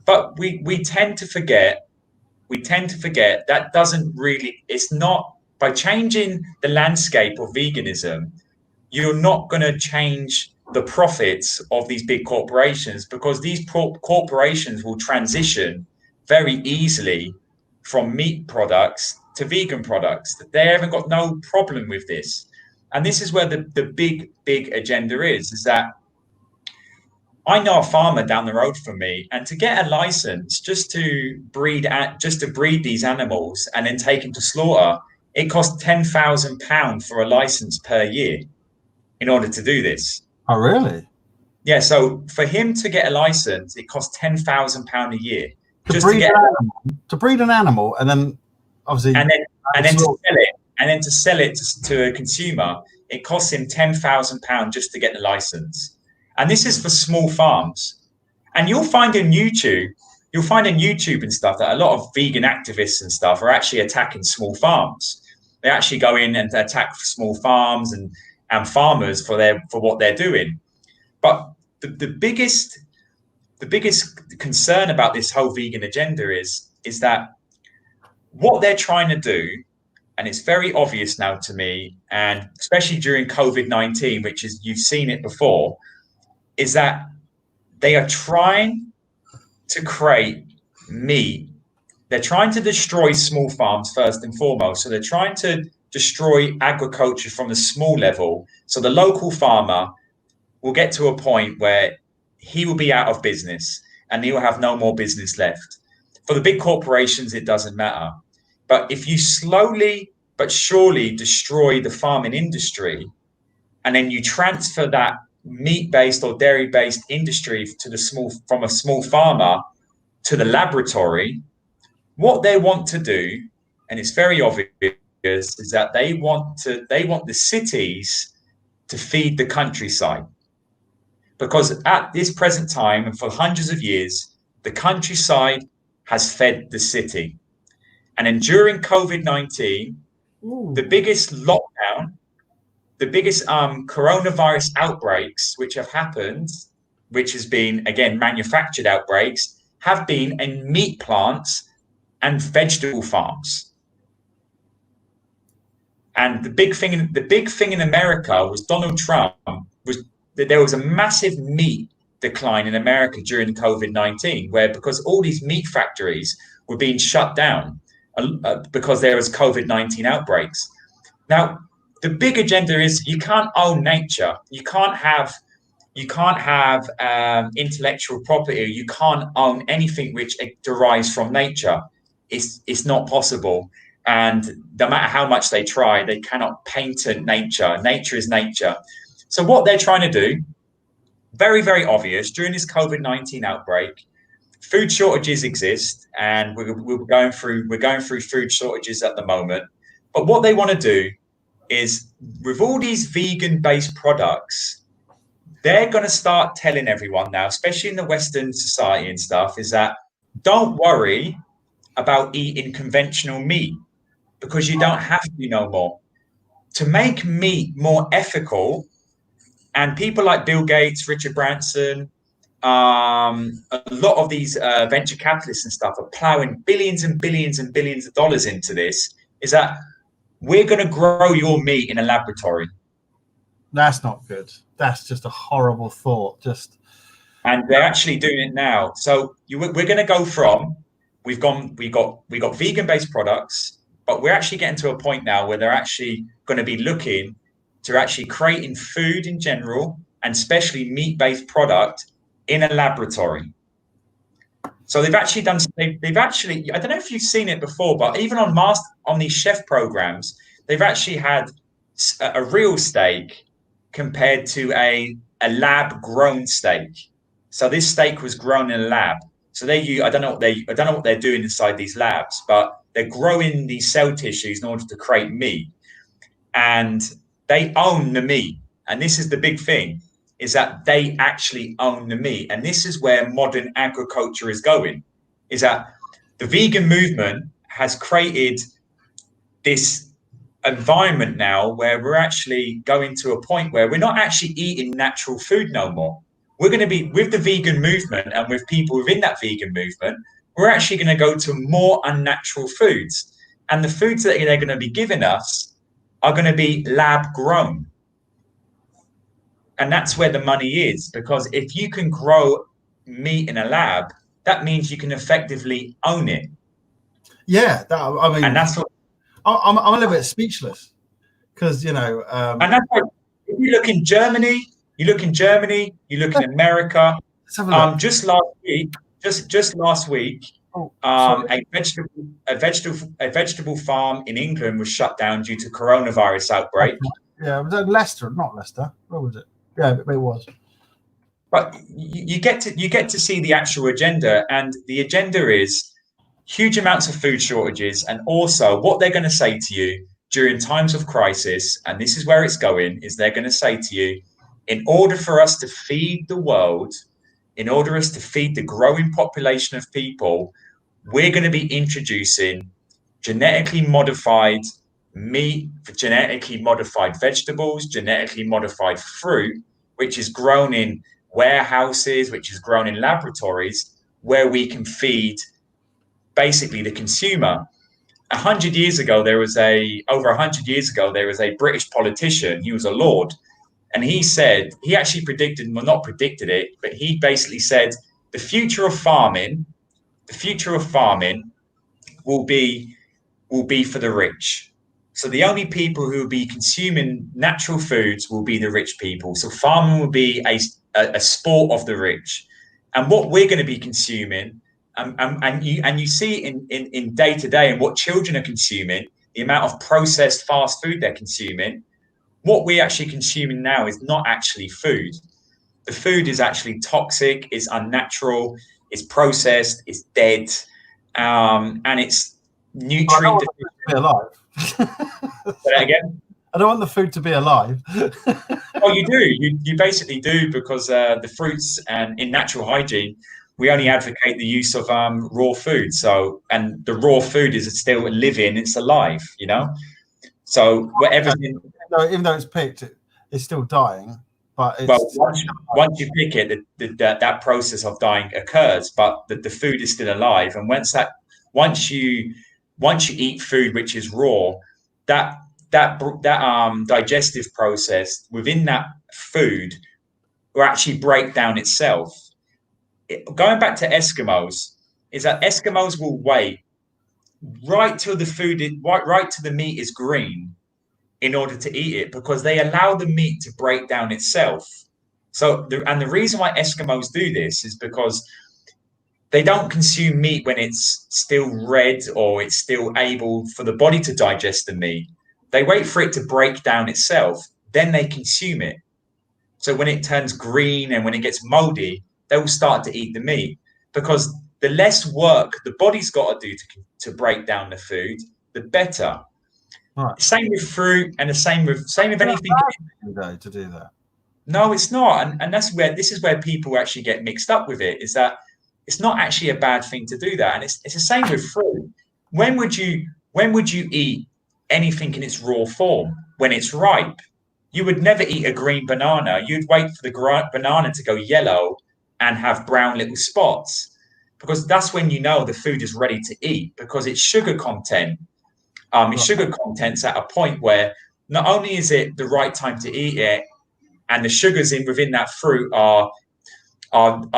But we tend to forget that doesn't really, it's not, by changing the landscape of veganism, you're not going to change the profits of these big corporations, because these corporations will transition very easily from meat products to vegan products. They haven't got no problem with this. And this is where the big agenda is that I know a farmer down the road from me, and to get a license just to breed these animals and then take them to slaughter, it costs £10,000 for a license per year in order to do this. Oh, really? Yeah, so for him to get a license, it costs £10,000 a year To just to breed get to breed an animal, and then obviously, and then to sell it, to a consumer, it costs him £10,000 just to get the license. And this is for small farms. And you'll find in YouTube and stuff that a lot of vegan activists and stuff are actually attacking small farms. They actually go in and attack small farms and farmers for what they're doing. But the biggest concern about this whole vegan agenda is that what they're trying to do, and it's very obvious now to me, and especially during COVID-19, which is, you've seen it before, is that they are trying to create meat. They're trying to destroy small farms first and foremost. So they're trying to destroy agriculture from the small level. So the local farmer will get to a point where he will be out of business and he will have no more business left. For the big corporations, it doesn't matter. But if you slowly but surely destroy the farming industry, and then you transfer that meat-based or dairy-based industry from a small farmer to the laboratory, what they want to do, and it's very obvious, is that they want the cities to feed the countryside. Because at this present time, and for hundreds of years, the countryside has fed the city. And then during COVID-19, the biggest lockdown, the biggest coronavirus outbreaks which have happened, which has been, again, manufactured outbreaks, have been in meat plants and vegetable farms. And the big thing in America was Donald Trump was that there was a massive meat decline in America during COVID-19, where because all these meat factories were being shut down because there was COVID-19 outbreaks. Now, the big agenda is you can't own nature. You can't have intellectual property. You can't own anything which derives from nature. It's not possible. And no matter how much they try, they cannot patent nature. Nature is nature. So what they're trying to do, very, very obvious, during this COVID-19 outbreak, food shortages exist, and we're going through food shortages at the moment. But what they want to do is, with all these vegan-based products, they're going to start telling everyone now, especially in the Western society and stuff, is that don't worry about eating conventional meat because you don't have to no more. To make meat more ethical, and people like Bill Gates, Richard Branson, a lot of these venture capitalists and stuff are plowing billions and billions and billions of dollars into this, is that we're going to grow your meat in a laboratory. That's not good. That's just a horrible thought. And they're actually doing it now. So we're going to go from we got vegan-based products, but we're actually getting to a point now where they're actually going to be looking to actually creating food in general, and especially meat-based product, in a laboratory. So they've actually, I don't know if you've seen it before, but even on these chef programs, they've actually had a real steak compared to a lab grown steak. So this steak was grown in a lab. So I don't know what they're doing inside these labs, but they're growing these cell tissues in order to create meat, and they own the meat. And this is the big thing, is that they actually own the meat. And this is where modern agriculture is going, is that the vegan movement has created this environment now where we're actually going to a point where we're not actually eating natural food no more. We're going to be, with the vegan movement and with people within that vegan movement, we're actually going to go to more unnatural foods. And the foods that they're going to be giving us are going to be lab grown. And that's where the money is, because if you can grow meat in a lab, that means you can effectively own it. Yeah, and that's what I'm a little bit speechless, because and that's what, if you look in Germany, you look in America, Let's have a look. Just last week, a vegetable farm in England was shut down due to coronavirus outbreak. Yeah, it was Leicester, not Leicester. Where was it? Yeah, it was. But you get to see the actual agenda, and the agenda is huge amounts of food shortages, and also what they're going to say to you during times of crisis, and this is where it's going, is they're going to say to you, in order for us to feed the world, in order for us to feed the growing population of people, we're going to be introducing genetically modified meat, genetically modified vegetables, genetically modified fruit, which is grown in warehouses, which is grown in laboratories, where we can feed basically the consumer. 100 years ago, there was a British politician. He was a lord, and he said, he actually predicted, well, not predicted it, but he basically said the future of farming will be for the rich. So the only people who will be consuming natural foods will be the rich people. So farming will be a sport of the rich. And what we're going to be consuming, and you see in day to day, and what children are consuming, the amount of processed fast food they're consuming, what we're actually consuming now is not actually food. The food is actually toxic, it's unnatural, it's processed, it's dead, and it's nutrient. Be alive. Say that again. I don't want the food to be alive. Oh, you do. You basically do, because the fruits, and in Natural Hygiene, we only advocate the use of raw food. So, and the raw food is still living, it's alive, you know. So whatever. Even though it's picked, it's still dying. But it's, well, once you pick it, that process of dying occurs, but the food is still alive. And once you eat food which is raw, that digestive process within that food will actually break down itself. Going back to Eskimos, is that Eskimos will wait right till the food is right till the meat is green in order to eat it, because they allow the meat to break down itself. So the reason why Eskimos do this is because they don't consume meat when it's still red or it's still able for the body to digest the meat. They wait for it to break down itself, then they consume it. So when it turns green and when it gets moldy, they will start to eat the meat, because the less work the body's got to do to break down the food, the better. Right. Same with fruit, and the same with anything. To do that. No, it's not, and this is where people actually get mixed up with it. Is that it's not actually a bad thing to do that, and it's the same with fruit. When would you eat anything in its raw form? When it's ripe. You would never eat a green banana. You'd wait for the banana to go yellow and have brown little spots, because that's when you know the food is ready to eat, because its sugar content. Its sugar content's at a point where not only is it the right time to eat it, and the sugars within that fruit are going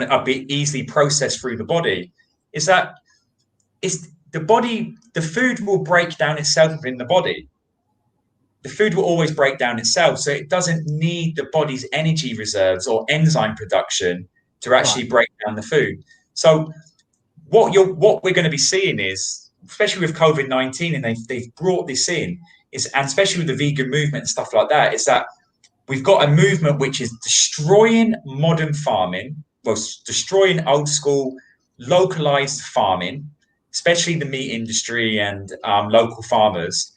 to be easily processed through the body. Is that it's the body? The food will break down itself within the body. The food will always break down itself, so it doesn't need the body's energy reserves or enzyme production to actually break down the food. So what we're going to be seeing is, especially with COVID-19, and they've brought this in, and especially with the vegan movement and stuff like that, is that we've got a movement which is destroying modern farming, destroying old school localized farming, especially the meat industry and local farmers.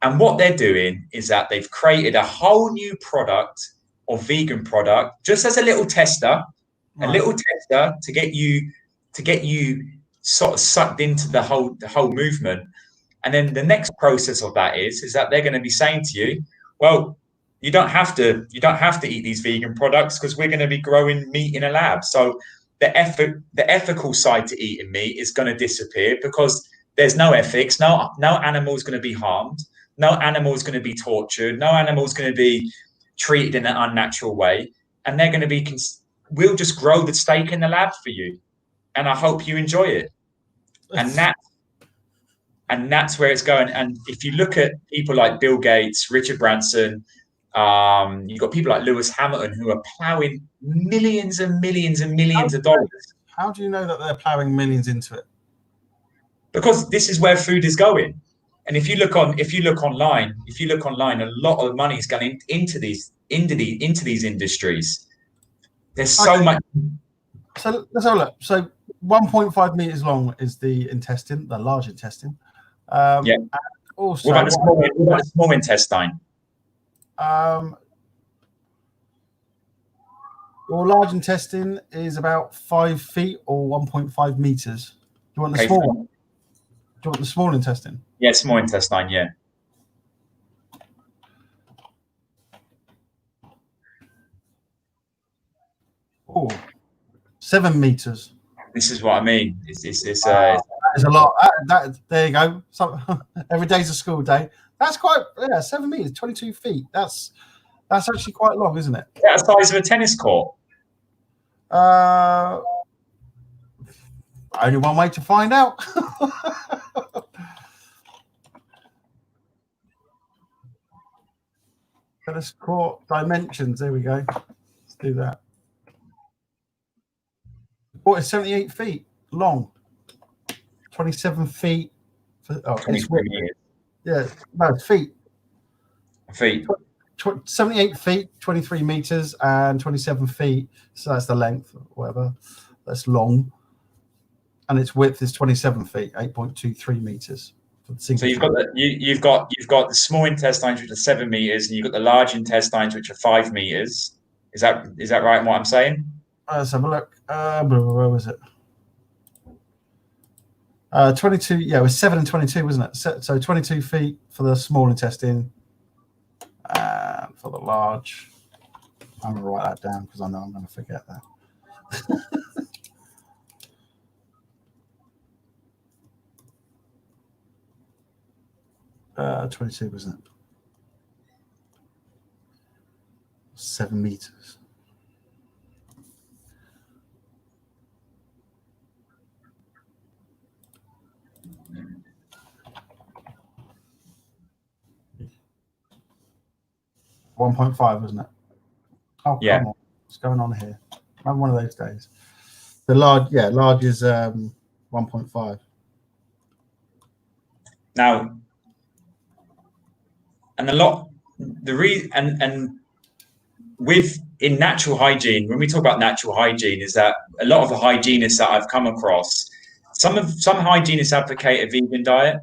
And what they're doing is that they've created a whole new product, or vegan product, just as a little tester, to get you sort of sucked into the whole movement. And then the next process of that is that they're going to be saying to you, well, you don't have to eat these vegan products, because we're going to be growing meat in a lab. So the ethical side to eating meat is going to disappear, because there's no ethics. No animal is going to be harmed. No animal is going to be tortured. No animal is going to be treated in an unnatural way. And they're going to be, we'll just grow the steak in the lab for you. And I hope you enjoy it. And that's where it's going. And if you look at people like Bill Gates, Richard Branson, You've got people like Lewis Hamilton who are ploughing millions and millions and millions of dollars. How do you know that they're ploughing millions into it? Because this is where food is going. And if you look online, a lot of money is going into these industries. There's so much. So let's have a look. So 1.5 meters long is the intestine, the large intestine. Yeah. Also, what about the small intestine? Your large intestine is about 5 feet or 1.5 meters. Do you want the small one? Do you want the small intestine? Yeah, small intestine, yeah. Oh, 7 meters. This is what I mean. It's that is a lot. There you go. So, every day's a school day. That's quite 7 meters, 22 feet. That's actually quite long, isn't it? Yeah, the size of a tennis court. Only one way to find out. Tennis court dimensions. There we go. Let's do that. Court is 78 feet long, 27 feet. Oh, 23 meters. Yeah, no, feet. Feet. 78 feet, 23 meters, and 27 feet. So that's the length, whatever. That's long, and its width is 27 feet, 8.23 meters. So you've got the small intestines, which are 7 meters, and you've got the large intestines, which are 5 meters. Is that right? In what I'm saying? Let's have a look. Where was it? 22. Yeah, it was 7 and 22, wasn't it? So 22 feet for the small intestine, and for the large. I'm going to write that down because I know I'm going to forget that. 22, wasn't it? 7 meters. $1.5, wasn't it? Oh, yeah. Come on. What's going on here? I'm one of those days. The large is 1.5. Now, and in natural hygiene, when we talk about natural hygiene, is that a lot of the hygienists that I've come across, some hygienists advocate a vegan diet.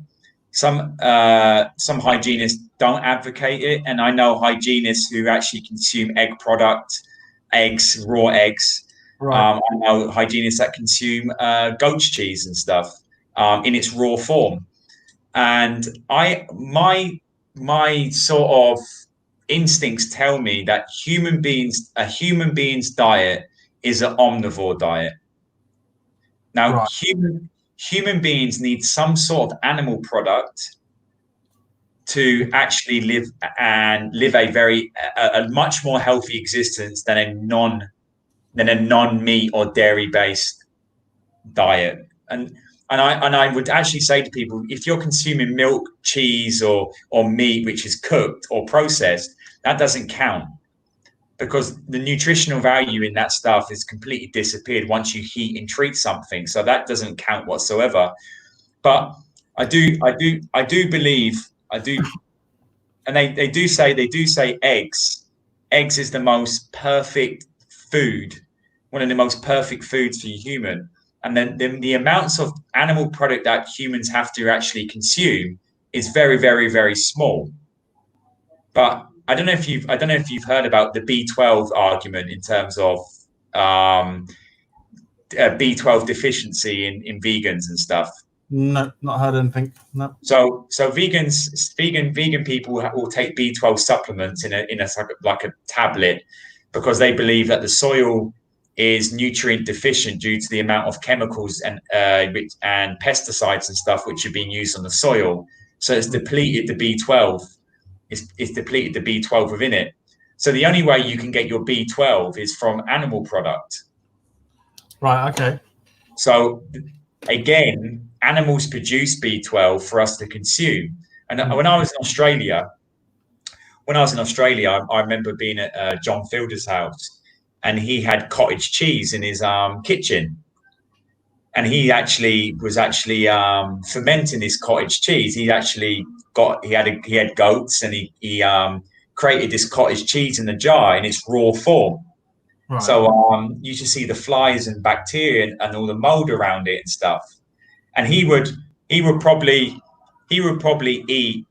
Some hygienists don't advocate it, and I know hygienists who actually consume raw eggs. Right. I know hygienists that consume goat's cheese and stuff in its raw form. And my sort of instincts tell me that a human being's diet is an omnivore diet. Now, right. Human beings need some sort of animal product to actually live a much more healthy existence than a non-meat or dairy based diet. And I would actually say to people, if you're consuming milk, cheese, or meat which is cooked or processed, that doesn't count, because the nutritional value in that stuff is completely disappeared once you heat and treat something. So that doesn't count whatsoever. But I do believe, and they do say eggs. Eggs is the most perfect food, one of the most perfect foods for a human. And then the amounts of animal product that humans have to actually consume is very, very, very small. But I don't know if you've heard about the B12 argument in terms of B12 deficiency in vegans and stuff. No, not heard anything. No. So vegan people will take B12 supplements in a like a tablet, because they believe that the soil is nutrient deficient due to the amount of chemicals and pesticides and stuff which are being used on the soil. So it's depleted the B12. It's depleted the B12 within it. So the only way you can get your B12 is from animal product. Right. Okay. So again, animals produce B12 for us to consume. And when I was in Australia, when I was in Australia, I remember being at John Fielder's house, and he had cottage cheese in his kitchen, and he was actually fermenting this cottage cheese. He had goats, and he created this cottage cheese in the jar in its raw form. Right. So you just see the flies and bacteria and all the mold around it and stuff. And he would probably eat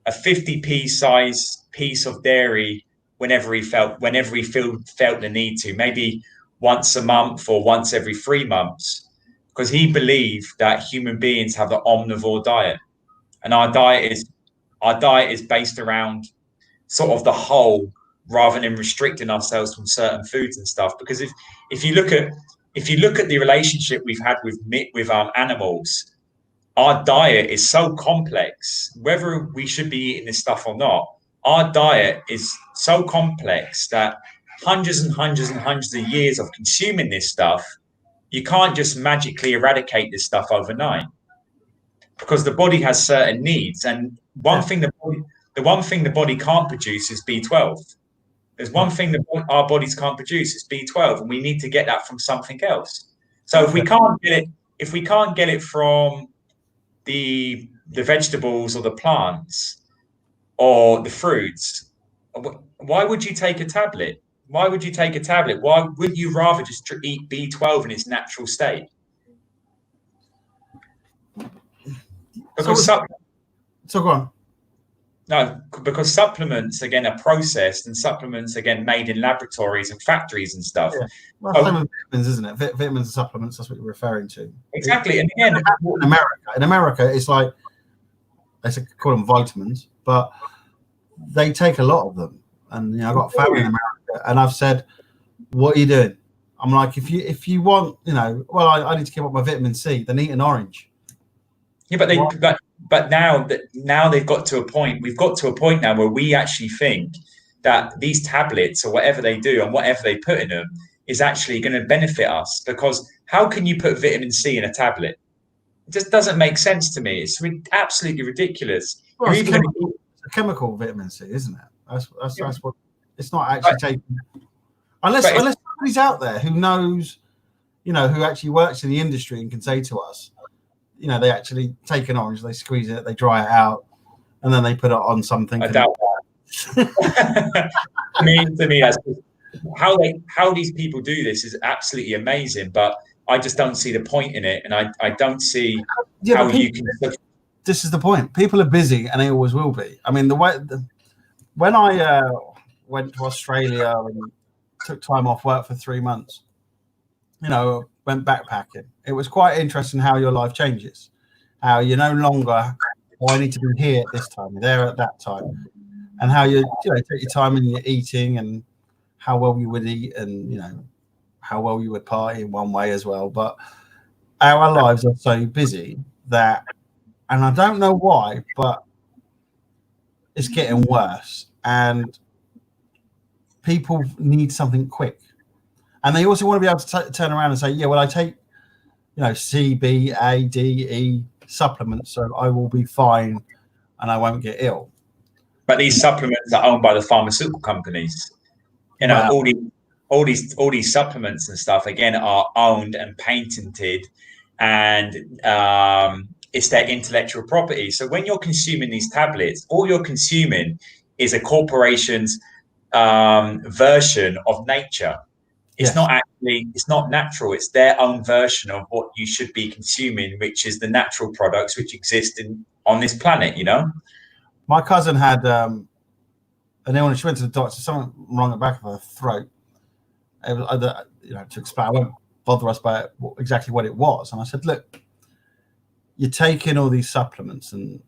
a 50p size piece of dairy whenever he felt the need to, maybe once a month or once every 3 months, because he believed that human beings have the omnivore diet, and our diet is based around sort of the whole, rather than restricting ourselves from certain foods and stuff. Because if you look at the relationship we've had with animals, our diet is so complex. Whether we should be eating this stuff or not, our diet is so complex that hundreds and hundreds and hundreds of years of consuming this stuff, you can't just magically eradicate this stuff overnight, because the body has certain needs. And the one thing the body can't produce is B12. There's one thing that our bodies can't produce is B12, and we need to get that from something else. So if we can't get it from the vegetables or the plants or the fruits, why would you take a tablet? Why would you take a tablet? Why wouldn't you rather just eat B12 in its natural state? Because so go on. No, because supplements, again, are processed, and supplements, again, made in laboratories and factories and stuff. Yeah. Well, same with vitamins, isn't it? Vitamins and supplements, that's what you're referring to. Exactly. And again, in America, it's like, they call them vitamins, but they take a lot of them. And I've got family in America, and I've said, what are you doing? I'm like, if you want, I need to keep up my vitamin C, then eat an orange. Yeah, but now they've got to a point. We've got to a point now where we actually think that these tablets or whatever they do and whatever they put in them is actually going to benefit us. Because how can you put vitamin C in a tablet? It just doesn't make sense to me. It's absolutely ridiculous. Well, it's a chemical vitamin C, isn't it? That's what it's not actually taken. Unless somebody's out there who knows, who actually works in the industry and can say to us, they actually take an orange, they squeeze it, they dry it out, and then they put it on something. I doubt that. to me, that's how these people do this is absolutely amazing. But I just don't see the point in it, and I don't see how you can. This is the point. People are busy, and they always will be. I mean, when I went to Australia and took time off work for 3 months, went backpacking. It was quite interesting how your life changes. How you're no longer, I need to be here at this time, there at that time, and how you take your time and you're eating, and how well you would eat, and how well you would party in one way as well. But our lives are so busy that, and I don't know why, but it's getting worse, and people need something quick. And they also want to be able to turn around and say, yeah, well, I take, C, B, A, D, E supplements, so I will be fine and I won't get ill. But these supplements are owned by the pharmaceutical companies. All these supplements and stuff, again, are owned and patented, and it's their intellectual property. So when you're consuming these tablets, all you're consuming is a corporation's version of nature. It's not natural. It's their own version of what you should be consuming, which is the natural products which exist on this planet, My cousin had an illness. She went to the doctor, something wrong at the back of her throat. It was, to explain, I won't bother us by exactly what it was. And I said, look, you're taking all these supplements and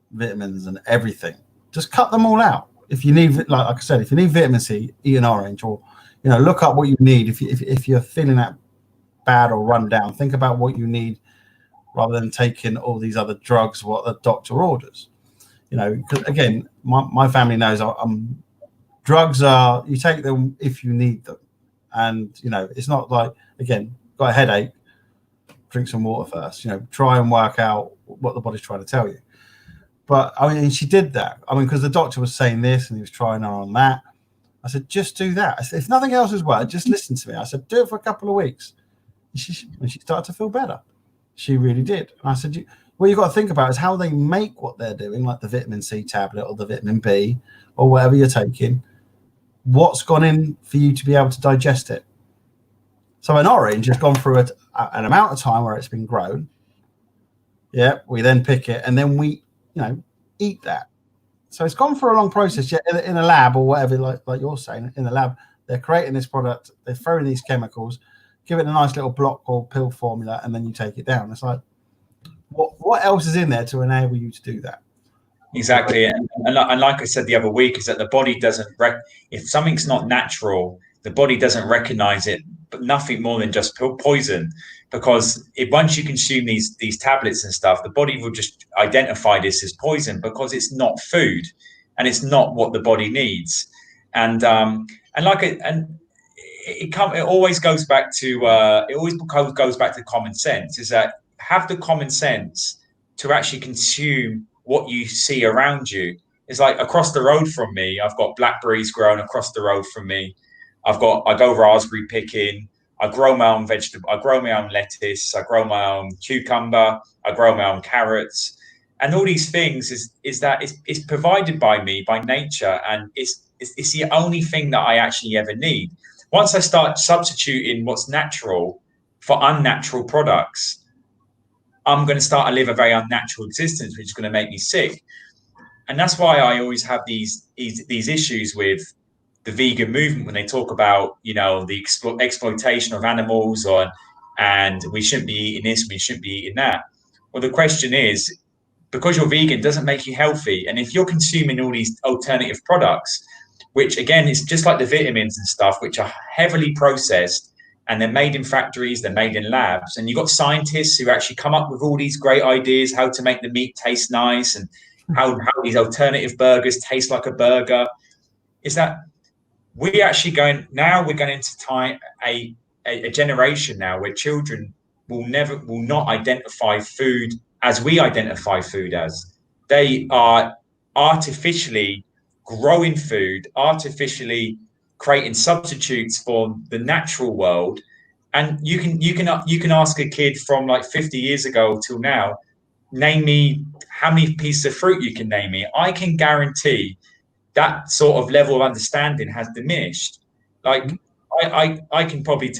vitamins and everything. Just cut them all out. If you need, like I said, if you need vitamin C, eat an orange, or look up what you need. If you're feeling that bad or run down, think about what you need rather than taking all these other drugs, what the doctor orders. Because again, my family knows drugs are, you take them if you need them. And, it's not like, again, got a headache, drink some water first, try and work out what the body's trying to tell you. But I mean, she did that. I mean, because the doctor was saying this and he was trying her on that. I said, just do that. I said, if nothing else has worked, just listen to me. I said, do it for a couple of weeks. And she started to feel better. She really did. And I said, what you've got to think about is how they make what they're doing, like the vitamin C tablet or the vitamin B or whatever you're taking. What's gone in for you to be able to digest it? So an orange has gone through an amount of time where it's been grown. Yeah, we then pick it and then we, eat that. So it's gone through a long process. Yeah, in a lab or whatever, like you're saying, in the lab, they're creating this product, they're throwing these chemicals, give it a nice little block or pill formula, and then you take it down. It's like, what else is in there to enable you to do that? Exactly. And like I said the other week, is that the body doesn't, if something's not natural, the body doesn't recognize it, but nothing more than just poison. Because once you consume these tablets and stuff, the body will just identify this as poison because it's not food and it's not what the body needs. And it always goes back to common sense. Is that have the common sense to actually consume what you see around you. It's like across the road from me, I've got blackberries growing across the road from me. I go raspberry picking. I grow my own vegetable. I grow my own lettuce. I grow my own cucumber. I grow my own carrots, and all these things is provided by me, by nature, and it's the only thing that I actually ever need. Once I start substituting what's natural for unnatural products, I'm going to start to live a very unnatural existence, which is going to make me sick. And that's why I always have these issues with the vegan movement when they talk about, the exploitation of animals and we shouldn't be eating this, we shouldn't be eating that. Well, the question is, because you're vegan doesn't make you healthy. And if you're consuming all these alternative products, which again, is just like the vitamins and stuff, which are heavily processed and they're made in factories, they're made in labs. And you've got scientists who actually come up with all these great ideas, how to make the meat taste nice and how these alternative burgers taste like a burger. Is that we're going into time a generation now where children will not identify food as we identify food as. They are artificially growing food, artificially creating substitutes for the natural world. And you can ask a kid from like 50 years ago till now, name me how many pieces of fruit you can name me. I can guarantee that sort of level of understanding has diminished. Like I can probably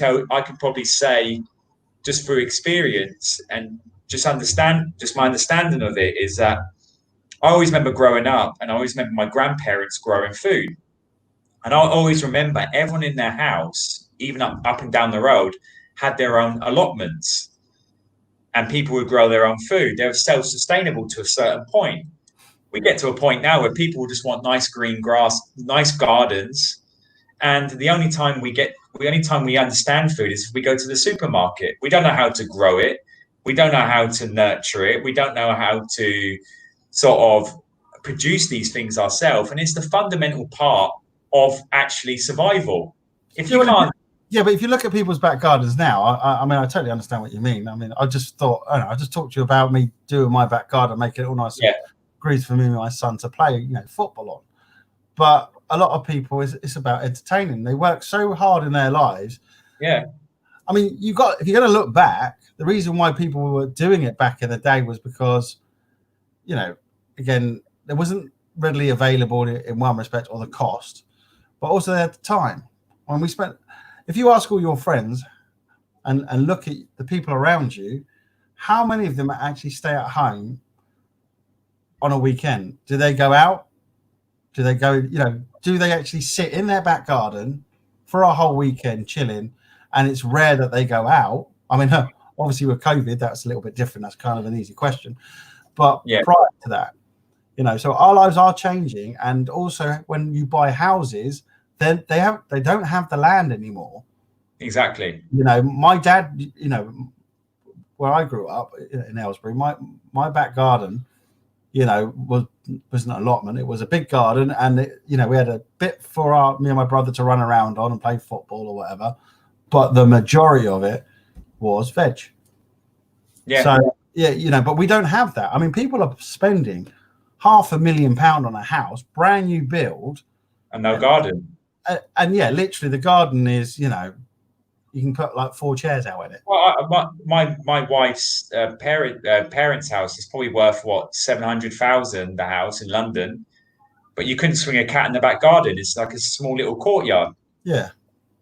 say just through experience and just my understanding of it is that I always remember growing up and I always remember my grandparents growing food. And I always remember everyone in their house, even up and down the road, had their own allotments and people would grow their own food. They were self-sustainable to a certain point. We get to a point now where people just want nice green grass, nice gardens. And the only time we understand food is if we go to the supermarket. We don't know how to grow it. We don't know how to nurture it. We don't know how to sort of produce these things ourselves. And it's the fundamental part of actually survival. If you can't. Yeah, but if you look at people's back gardens now, I mean, I totally understand what you mean. I mean, I just talked to you about me doing my back garden, making it all nice. Yeah. Agrees for me and my son to play, football on. But a lot of people, it's about entertaining. They work so hard in their lives. Yeah. I mean, if you're going to look back, the reason why people were doing it back in the day was because, again, there wasn't readily available in one respect or the cost, but also at the time when we spent. If you ask all your friends and look at the people around you, how many of them actually stay at home on a weekend? Do they go out? Do they go, do they actually sit in their back garden for a whole weekend chilling? And it's rare that they go out. I mean, obviously with COVID, that's a little bit different. That's kind of an easy question. But prior to that, so our lives are changing. And also when you buy houses, then they don't have the land anymore. Exactly. My dad, where I grew up in Aylesbury, my back garden, wasn't an allotment. It was a big garden, and we had a bit for me and my brother to run around on and play football or whatever. But the majority of it was veg. Yeah. So but we don't have that. I mean, people are spending £500,000 on a house, brand new build, and no garden. And yeah, literally the garden is, you can put like 4 chairs out in it. Well, my wife's parents' house is probably worth what, 700,000, the house in London, but you couldn't swing a cat in the back garden. It's like a small little courtyard. Yeah.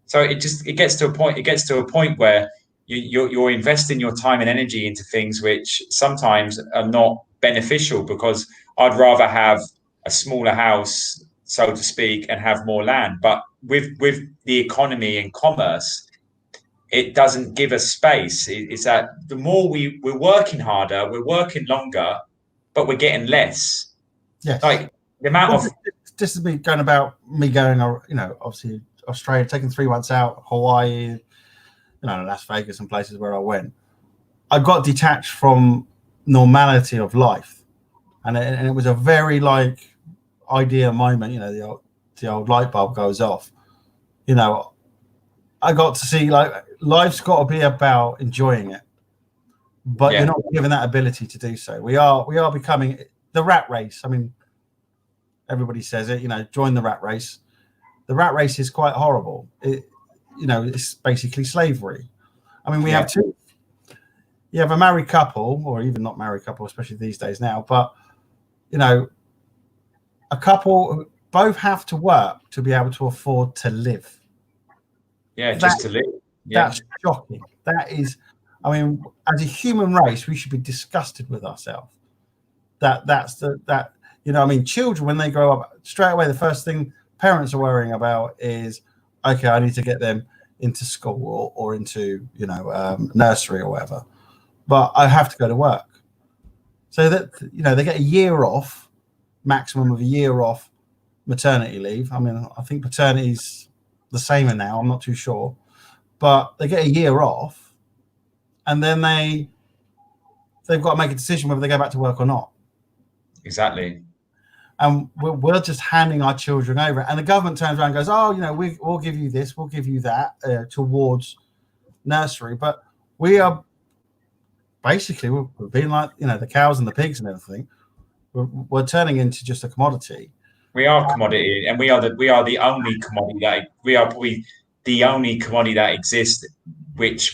So it gets to a point. It gets to a point where you're investing your time and energy into things which sometimes are not beneficial, because I'd rather have a smaller house, so to speak, and have more land. But with the economy and commerce, it doesn't give us space. It's that the more we're working harder, we're working longer, but we're getting less. Yes. Like the amount of this is me going, obviously Australia, taking 3 months out, Hawaii, Las Vegas and places where I went. I got detached from normality of life, and it was a very idea moment. The old light bulb goes off. I got to see life's got to be about enjoying it, but you're not given that ability to do so. We are becoming the rat race. I mean, everybody says it. Join the rat race. The rat race is quite horrible. It's basically slavery. I mean, we have two. You have a married couple, or even not married couple, especially these days now. But a couple both have to work to be able to afford to live. Yeah, just to live. Yeah. That's shocking. That is, I mean, as a human race, we should be disgusted with ourselves. Children, when they grow up, straight away, the first thing parents are worrying about is, okay, I need to get them into school or into, nursery or whatever, but I have to go to work. So that, they get a year off, maximum of a year off maternity leave. I mean, I think paternity's the same now. I'm not too sure, but they get a year off, and then they've got to make a decision whether they go back to work or not. Exactly. And we're just handing our children over, and the government turns around and goes, "Oh, we'll give you this, we'll give you that towards nursery." But we are basically we're being like the cows and the pigs and everything. We're turning into just a commodity. We are commodity, and we are the only commodity we are probably the only commodity that exists,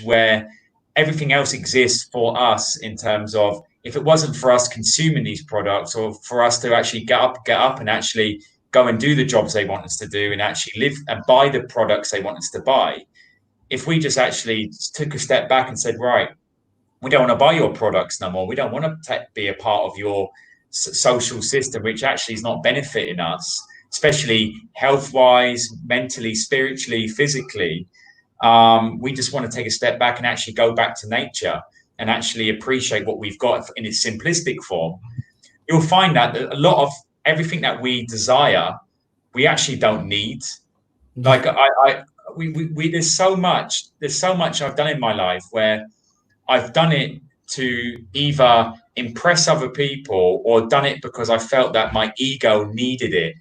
where everything else exists for us in terms of, if it wasn't for us consuming these products, or for us to actually get up and actually go and do the jobs they want us to do, and actually live and buy the products they want us to buy, if we just actually took a step back and said, right, we don't want to buy your products no more, we don't want to be a part of your social system, which actually is not benefiting us, especially health-wise, mentally, spiritually, physically. We just want to take a step back and actually go back to nature and actually appreciate what we've got in its simplistic form. You'll find that a lot of everything that we desire, we actually don't need. Like there's so much I've done in my life where I've done it to either impress other people or done it because I felt that my ego needed it.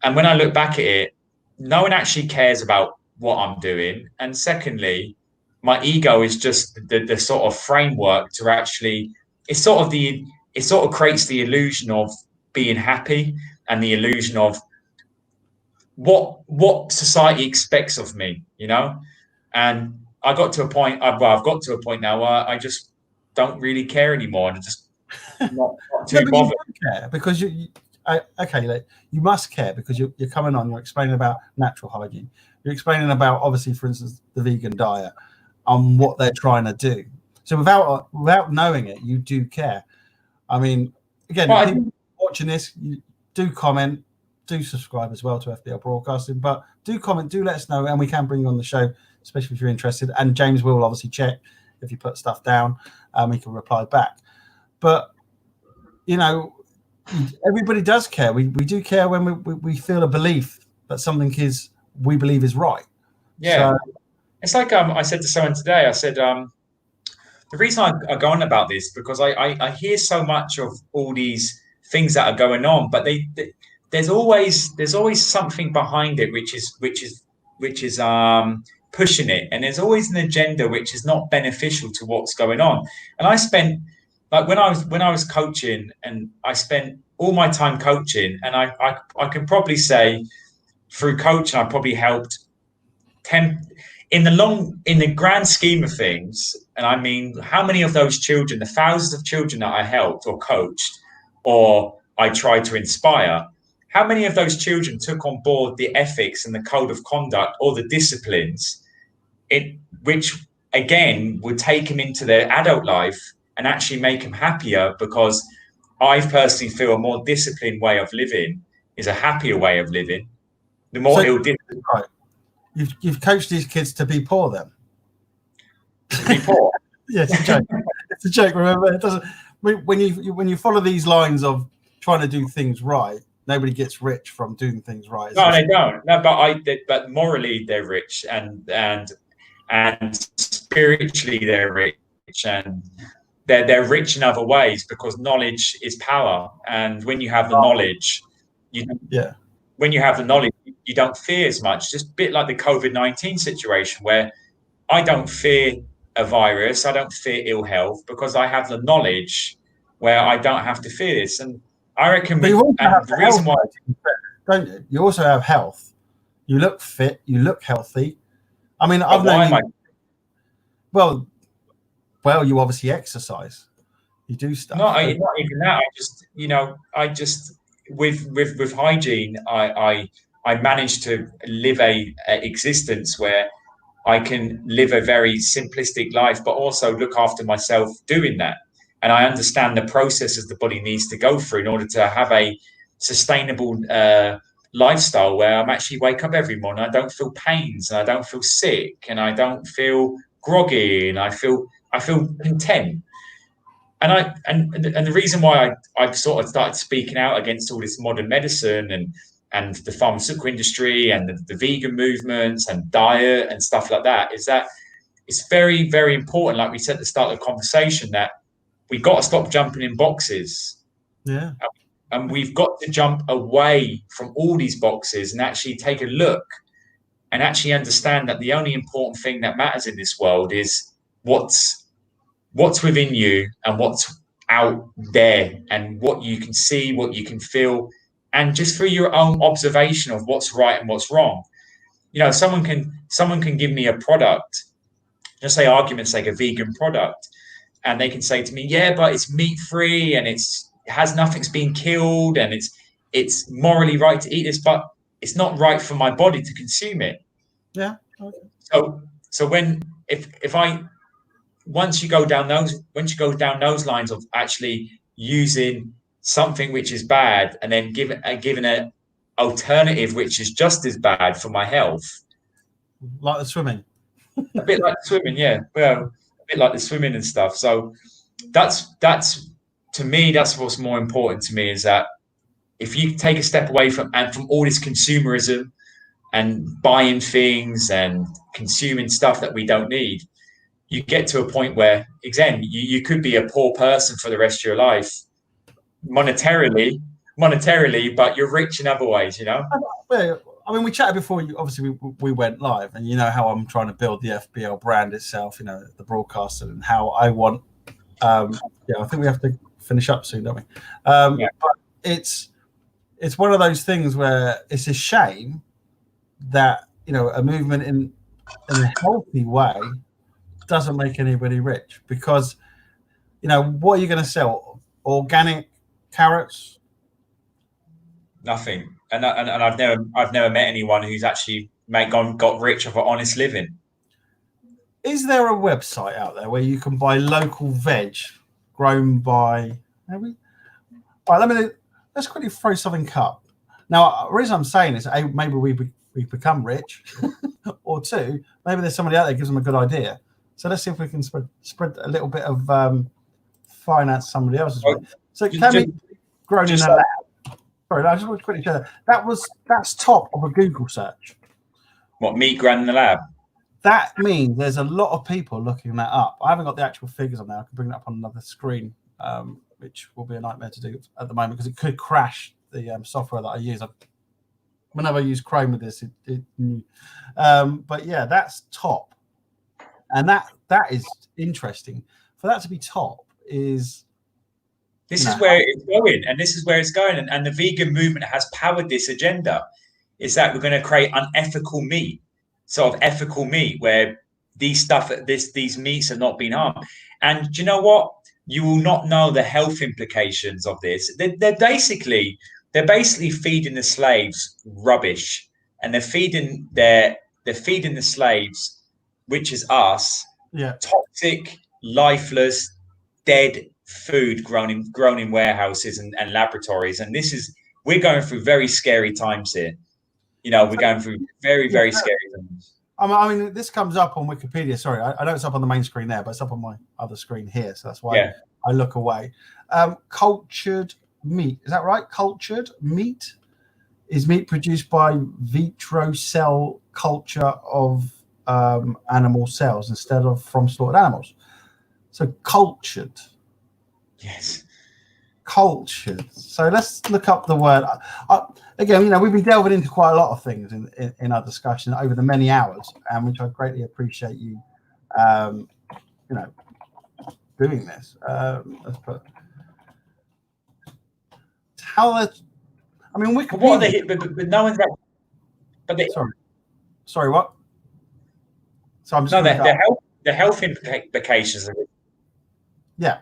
And when I look back at it, no one actually cares about what I'm doing. And secondly, my ego is just the sort of framework to actually, it sort of creates the illusion of being happy and the illusion of what society expects of me, And I've got to a point now where I just don't really care anymore, and just not too bothered. You don't care because you must care because you're coming on. You're explaining about natural hygiene. You're explaining about, obviously, for instance, the vegan diet and what they're trying to do. So without knowing it, you do care. I mean, again, people watching this, you do comment, do subscribe as well to FBL Broadcasting, but do comment, do let us know, and we can bring you on the show, especially if you're interested. And James will obviously check if you put stuff down, he can reply back. But everybody does care. We do care when we feel a belief that something we believe is right. Yeah. So, it's like I said to someone today, I said, the reason I go on about this, because I hear so much of all these things that are going on, but there's always something behind it which is pushing it, and there's always an agenda which is not beneficial to what's going on. And I spent like when I was coaching, and I spent all my time coaching, and I can probably say through coaching I probably helped 10 in the grand scheme of things. And I mean, how many of those children, the thousands of children that I helped or coached or I tried to inspire, how many of those children took on board the ethics and the code of conduct or the disciplines which again would take them into their adult life and actually make them happier? Because I personally feel a more disciplined way of living is a happier way of living. The more right. You've coached these kids to be poor, then. To be poor. Yeah, it's a joke. It's a joke. Remember, it doesn't. When you follow these lines of trying to do things right, nobody gets rich from doing things right. No, they don't. No, but morally they're rich, and spiritually they're rich, and they're rich in other ways, because knowledge is power. And when you have the knowledge, when you have the knowledge, you don't fear as much. Just a bit like the COVID-19 situation, where I don't fear a virus, I don't fear ill health, because I have the knowledge where I don't have to fear this. And I reckon the reason why, don't you? You also have health. You look fit. You look healthy. I mean, I've known you. Well, you obviously exercise. You do stuff. Not even that. I just with hygiene, I managed to live a existence where I can live a very simplistic life, but also look after myself doing that. And I understand the processes the body needs to go through in order to have a sustainable lifestyle where I'm actually wake up every morning. I don't feel pains, and I don't feel sick, and I don't feel groggy, and I feel content. And the reason why I've sort of started speaking out against all this modern medicine and the pharmaceutical industry and the vegan movements and diet and stuff like that is that it's very, very important, like we said at the start of the conversation, that we've got to stop jumping in boxes. Yeah. And we've got to jump away from all these boxes and actually take a look and actually understand that the only important thing that matters in this world is what's within you and what's out there, and what you can see, what you can feel, and just through your own observation of what's right and what's wrong. Someone can give me a product, just say argument's sake, a vegan product, and they can say to me, yeah, but it's meat free and nothing's been killed, and it's morally right to eat this, but it's not right for my body to consume it. Yeah. Okay. So once you go down those lines of actually using something which is bad and then giving an alternative which is just as bad for my health, like the swimming, a bit like the swimming, yeah. Well, a bit like the swimming and stuff. So that's to me, that's what's more important to me, is that if you take a step away from all this consumerism and buying things and consuming stuff that we don't need, you get to a point where, again, you could be a poor person for the rest of your life, monetarily, but you're rich in other ways, I mean, we chatted before. Obviously, we went live, and you know how I'm trying to build the FBL brand itself. The broadcaster, and how I want. I think we have to finish up soon, don't we? But it's one of those things where it's a shame that a movement in a healthy way doesn't make anybody rich, because what are you going to sell? Organic carrots? Nothing. And I've never met anyone who's actually got rich off an honest living. Is there a website out there where you can buy local veg grown by maybe? All right, let's quickly throw something up. Now, the reason I'm saying is, A, maybe we become rich, or two, maybe there's somebody out there who gives them a good idea. So let's see if we can spread a little bit of finance somebody else's way. So can we grown in a lab? Sorry, I just want to quickly share that. That's top of a Google search. What, meat grown in the lab? That means there's a lot of people looking that up. I haven't got the actual figures on there. I can bring it up on another screen, which will be a nightmare to do at the moment because it could crash the software that I use. Whenever I use Chrome with this, but yeah, that's top. And that is interesting. For that to be top is This is where it's going, and this is where it's going. And the vegan movement has powered this agenda, is that we're going to create unethical meat, sort of ethical meat, where these meats are not being harmed. And do you know what? You will not know the health implications of this. They're basically feeding the slaves rubbish, and they're feeding the slaves, which is us, toxic, lifeless, dead food grown in warehouses and laboratories. And we're going through very scary times here. We're going through very, very scary times. I mean, this comes up on Wikipedia. Sorry, I know it's up on the main screen there, but it's up on my other screen here. So that's why I look away. Cultured meat. Is that right? Cultured meat is meat produced by vitro cell culture of animal cells instead of from slaughtered animals. So cultured. Yes. Cultured. So let's look up the word. Again, we've been delving into quite a lot of things in our discussion over the many hours, and which I greatly appreciate you, doing this. Let's put how that's. I mean, Wikipedia. What are they? But no one's. But they, sorry. What? So I'm just. No, the health implications of it. Yeah.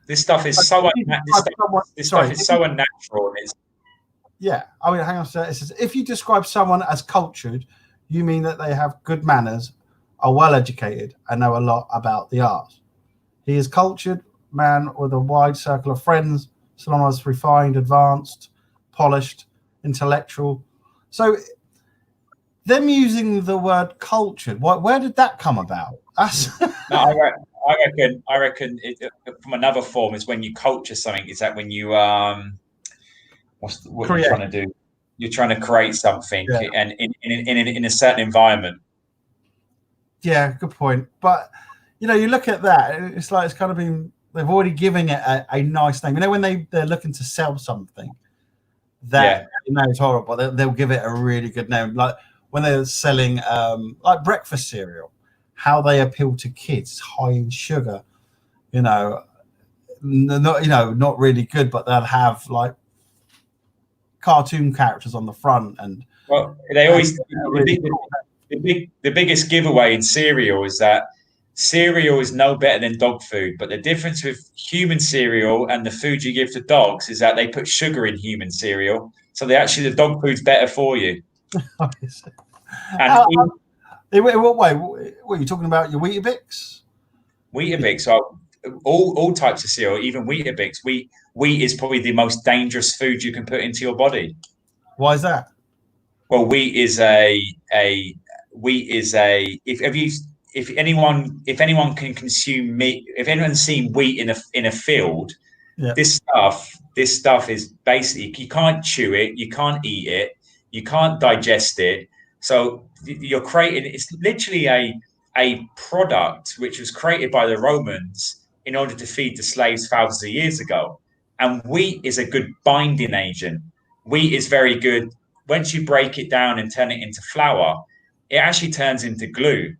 This stuff is so unnatural. Yeah, I mean, hang on a second. It says, if you describe someone as cultured, you mean that they have good manners, are well educated, and know a lot about the art. He is cultured man with a wide circle of friends, synonymous refined, advanced, polished, intellectual. So them using the word cultured, where did that come about? No, I reckon it, from another form is when you culture something. Is that when you what you're trying to do? You're trying to create something, and in a certain environment. Yeah, good point. But you look at that, it's like it's kind of been. They've already given it a nice name. When they're looking to sell something that is horrible, they'll give it a really good name. Like when they're selling like breakfast cereal, how they appeal to kids, high in sugar, not really good, but they'll have like cartoon characters on the front. And they always the biggest giveaway in cereal is that cereal is no better than dog food, but the difference with human cereal and the food you give to dogs is that they put sugar in human cereal, so the dog food's better for you. And in what way? What are you talking about? Your Weetabix? Weetabix, so all types of cereal, even Weetabix. Wheat is probably the most dangerous food you can put into your body. Why is that? Well, wheat is if anyone can consume meat, if anyone's seen wheat in a field, this stuff is basically, you can't chew it, you can't eat it, you can't digest it. So you're creating, it's literally a product which was created by the Romans in order to feed the slaves thousands of years ago. And wheat is a good binding agent. Wheat is very good. Once you break it down and turn it into flour, it actually turns into glue.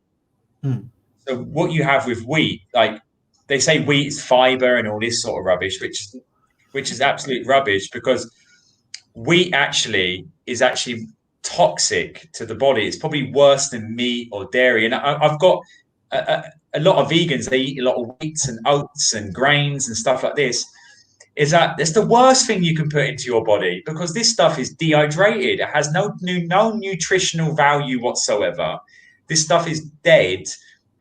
So what you have with wheat, like they say wheat is fiber and all this sort of rubbish, which is absolute rubbish, because wheat is actually toxic to the body. It's probably worse than meat or dairy. And I've got a lot of vegans, they eat a lot of wheats and oats and grains and stuff like this. Is that it's the worst thing you can put into your body, because this stuff is dehydrated. It has no nutritional value whatsoever. This stuff is dead,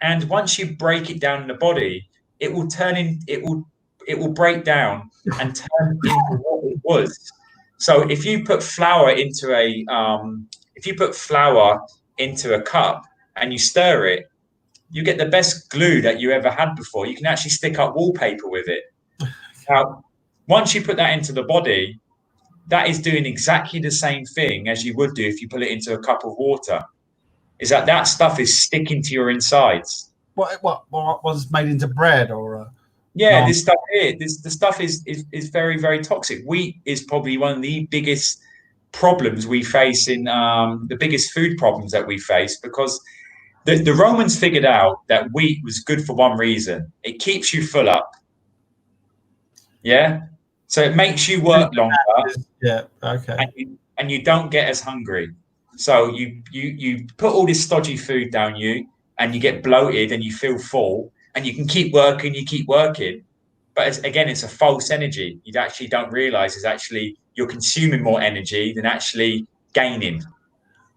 and once you break it down in the body, it will break down and turn into what it was. So if you put flour into a cup and you stir it, you get the best glue that you ever had before. You can actually stick up wallpaper with it. Now, once you put that into the body, that is doing exactly the same thing as you would do if you put it into a cup of water. Is that stuff is sticking to your insides. What was made into bread or? This stuff here. The stuff is very, very toxic. Wheat is probably one of the biggest problems we face in the biggest food problems that we face, because the Romans figured out that wheat was good for one reason: it keeps you full up. Yeah. So it makes you work longer. Yeah. Okay. And you don't get as hungry. So you put all this stodgy food down you, and you get bloated and you feel full, and you can keep working, but again, it's a false energy. You actually don't realize is actually you're consuming more energy than actually gaining.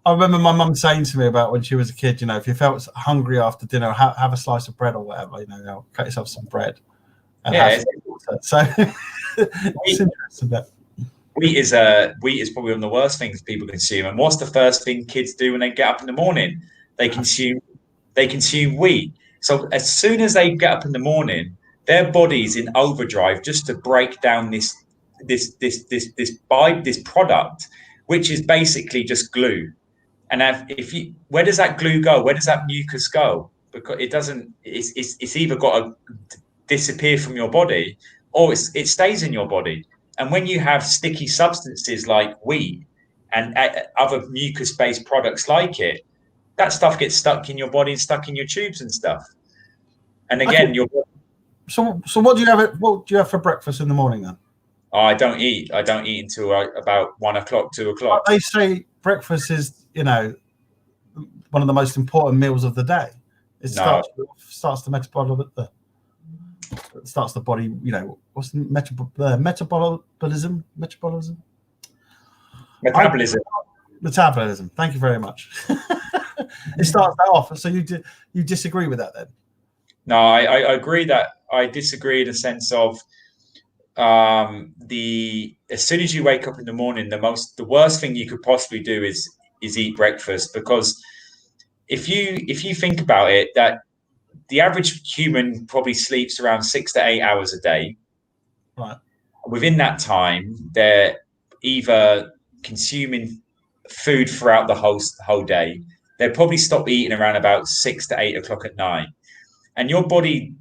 I remember my mum saying to me about when she was a kid, if you felt hungry after dinner, have a slice of bread or whatever, cut yourself some bread and have some water. So it's interesting that. Wheat is probably one of the worst things people consume. And what's the first thing kids do when they get up in the morning? They consume wheat. So as soon as they get up in the morning, their body's in overdrive just to break down this product, which is basically just glue. And where does that glue go? Where does that mucus go? Because it doesn't. It's either got to disappear from your body, or it stays in your body. And when you have sticky substances like wheat and other mucus-based products like it, that stuff gets stuck in your body and stuck in your tubes and stuff. And again, So what do you have? What do you have for breakfast in the morning then? I don't eat until about 1 o'clock, 2 o'clock. They say breakfast is, one of the most important meals of the day. It starts the metabolism. It starts the body. What's the metabolism? Metabolism. Thank you very much. It starts that off. So you disagree with that then? No, I agree that I disagree in the sense of as soon as you wake up in the morning, the worst thing you could possibly do is eat breakfast, because if you think about it, that the average human probably sleeps around 6 to 8 hours a day. Right. Within that time, they're either consuming food throughout the whole day. They'll probably stop eating around about 6 to 8 o'clock at night, and your body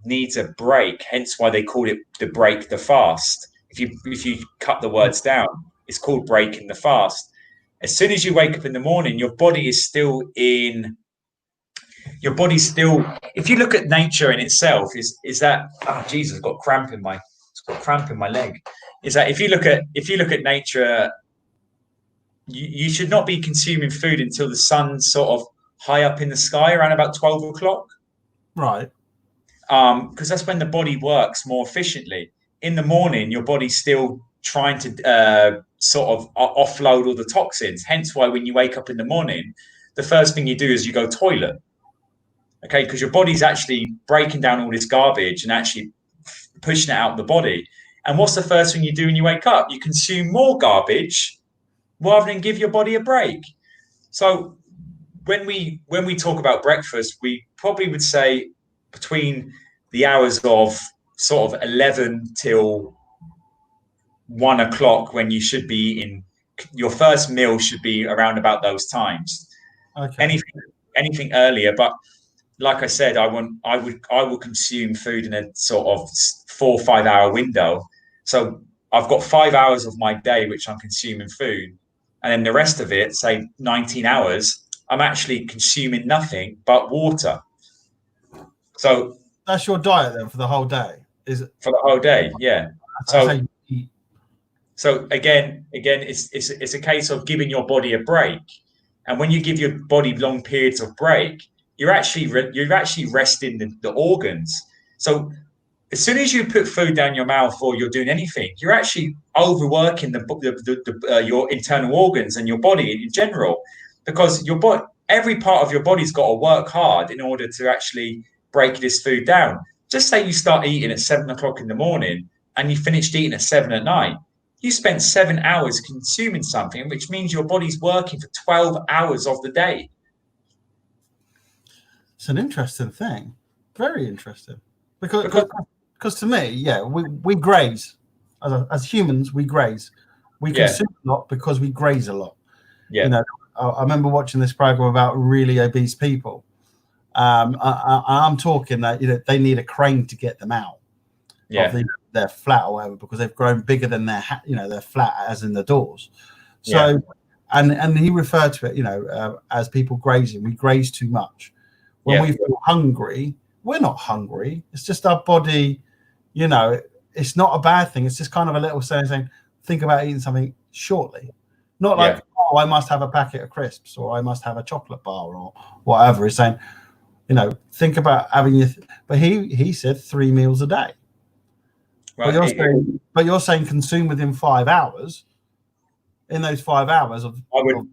needs a break. Hence why they call it the fast. If you cut the words down, it's called breaking the fast. As soon as you wake up in the morning, your body's still. If you look at nature in itself, is that Jesus, I've got cramp in my leg. Is that if you look at nature, you should not be consuming food until the sun's sort of high up in the sky around about 12 o'clock. Right. Because that's when the body works more efficiently. In the morning, your body's still trying to sort of offload all the toxins. Hence why when you wake up in the morning, the first thing you do is you go toilet. Okay, because your body's actually breaking down all this garbage and actually pushing it out of the body. And what's the first thing you do when you wake up? You consume more garbage rather than give your body a break. So when we talk about breakfast, we probably would say between the hours of sort of 11 till 1 o'clock, when you should be eating your first meal, should be around about those times. Okay. Anything earlier, but like I said, I will consume food in a sort of 4 or 5 hour window. So I've got 5 hours of my day which I'm consuming food, and then the rest of it, say 19 hours, I'm actually consuming nothing but water. So that's your diet then for the whole day, is it? For the whole day, yeah. So again, it's a case of giving your body a break, and when you give your body long periods of break, you're actually resting the organs. So as soon as you put food down your mouth or you're doing anything, you're actually overworking your internal organs and your body in general, because every part of your body's got to work hard in order to actually break this food down. Just say you start eating at 7 o'clock in the morning and you finished eating at 7 at night. You spent 7 hours consuming something, which means your body's working for 12 hours of the day. It's an interesting thing. Very interesting. Because to me, we graze. As humans, we graze. We consume a lot because we graze a lot. Yeah. I remember watching this program about really obese people. I'm talking that they need a crane to get them out of their flat or whatever, because they've grown bigger than their flat, as in the doors. So, and he referred to it, as people grazing. We graze too much. When we feel hungry, we're not hungry. It's just our body you know, it's not a bad thing. It's just kind of a little saying, think about eating something shortly. Not like, oh, I must have a packet of crisps or I must have a chocolate bar or whatever. It's saying, you know, think about having your. But he said 3 meals a day. Right. But you're saying consume within 5 hours. In those 5 hours of, I would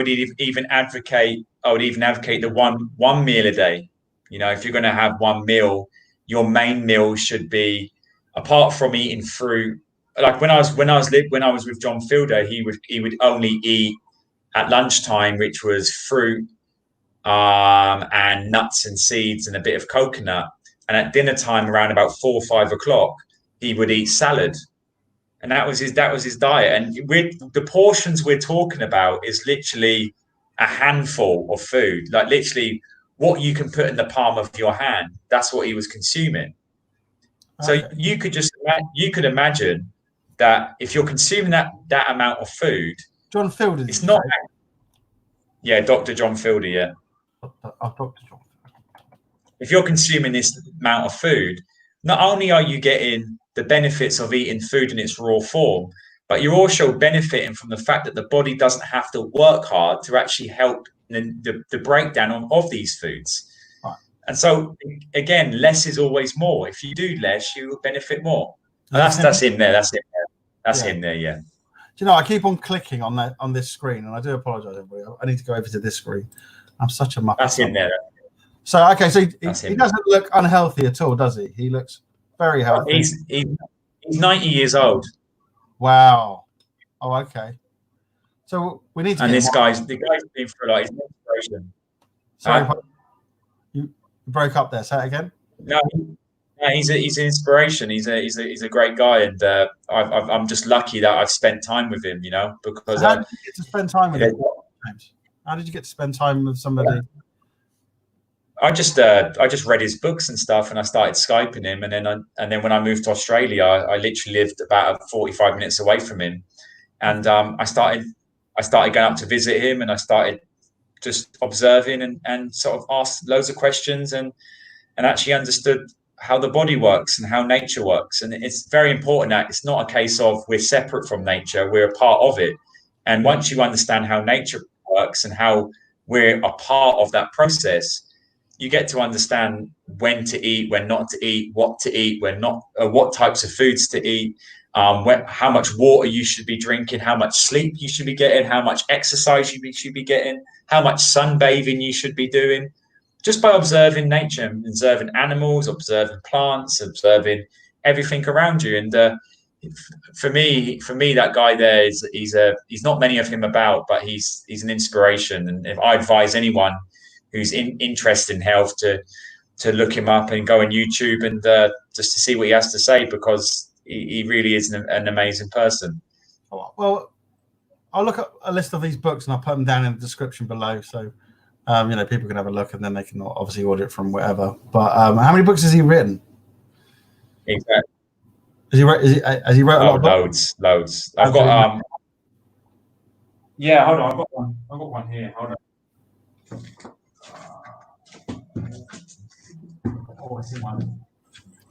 even advocate the one meal a day. You know, if you're going to have one meal, your main meal should be, apart from eating fruit. Like when I was with John Fielder, he would only eat at lunchtime, which was fruit, and nuts and seeds and a bit of coconut. And at dinner time, around about 4 or 5 o'clock, he would eat salad. And that was his diet. And the portions we're talking about is literally a handful of food, like literally what you can put in the palm of your hand. That's what he was consuming. Okay. So you could imagine that if you're consuming that amount of food, John Fielder, it's not. Yeah, Dr. John Fielder. Yeah. Dr. John. If you're consuming this amount of food, not only are you getting the benefits of eating food in its raw form, but you're also benefiting from the fact that the body doesn't have to work hard to actually help the breakdown of these foods. Right. And so, again, less is always more. If you do less, you will benefit more. That's in there. That's in there. That's in there. Yeah. Do you know, I keep on clicking on this screen, and I do apologize, everybody. I need to go over to this screen. I'm such a muppet. That's in there. So, okay, so he doesn't look unhealthy at all, does he? He looks very healthy. He's 90 years old. Wow. Oh, okay. So we need to. And the guy's been through a lot. He's an inspiration. Sorry, you broke up there. Say it again. No, he's an inspiration. He's a great guy, and I'm just lucky that I've spent time with him. You know, because how did you get to spend time with him? How did you get to spend time with somebody? I just read his books and stuff, and I started Skyping him, and then when I moved to Australia, I literally lived about 45 minutes away from him, and I started going up to visit him, and I started just observing and sort of asked loads of questions and actually understood how the body works and how nature works. And it's very important that it's not a case of we're separate from nature, we're a part of it. And once you understand how nature works and how we're a part of that process, you get to understand when to eat, when not to eat, what to eat, when not, what types of foods to eat, how much water you should be drinking, how much sleep you should be getting, how much exercise you should be getting, how much sunbathing you should be doing, just by observing nature, observing animals, observing plants, observing everything around you. And for me, that guy there he's not many of him about, but he's an inspiration. And if I advise anyone who's interested in health to look him up and go on YouTube and just to see what he has to say, because he really is an amazing person. Well, I'll look at a list of these books and I'll put them down in the description below, so people can have a look, and then they can obviously order it from wherever. But how many books has he written? Exactly. Has he wrote a lot of books? Loads. I've got yeah, hold on, I've got one here. Hold on.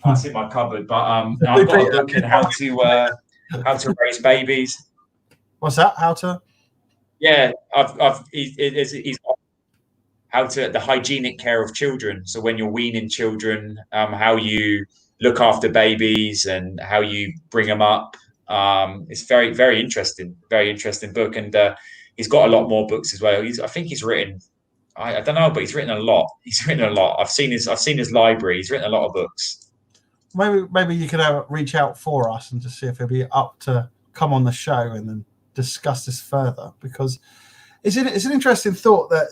It's in my cupboard, but I've got a book in how to raise babies. What's that? How to? Yeah, he's the hygienic care of children. So when you're weaning children, how you look after babies and how you bring them up. It's very, very interesting book, and he's got a lot more books as well. I think he's written. I don't know, but he's written a lot. I've seen his library. He's written a lot of books. Maybe you could reach out for us and just see if he'll be up to come on the show and then discuss this further, because it's an interesting thought that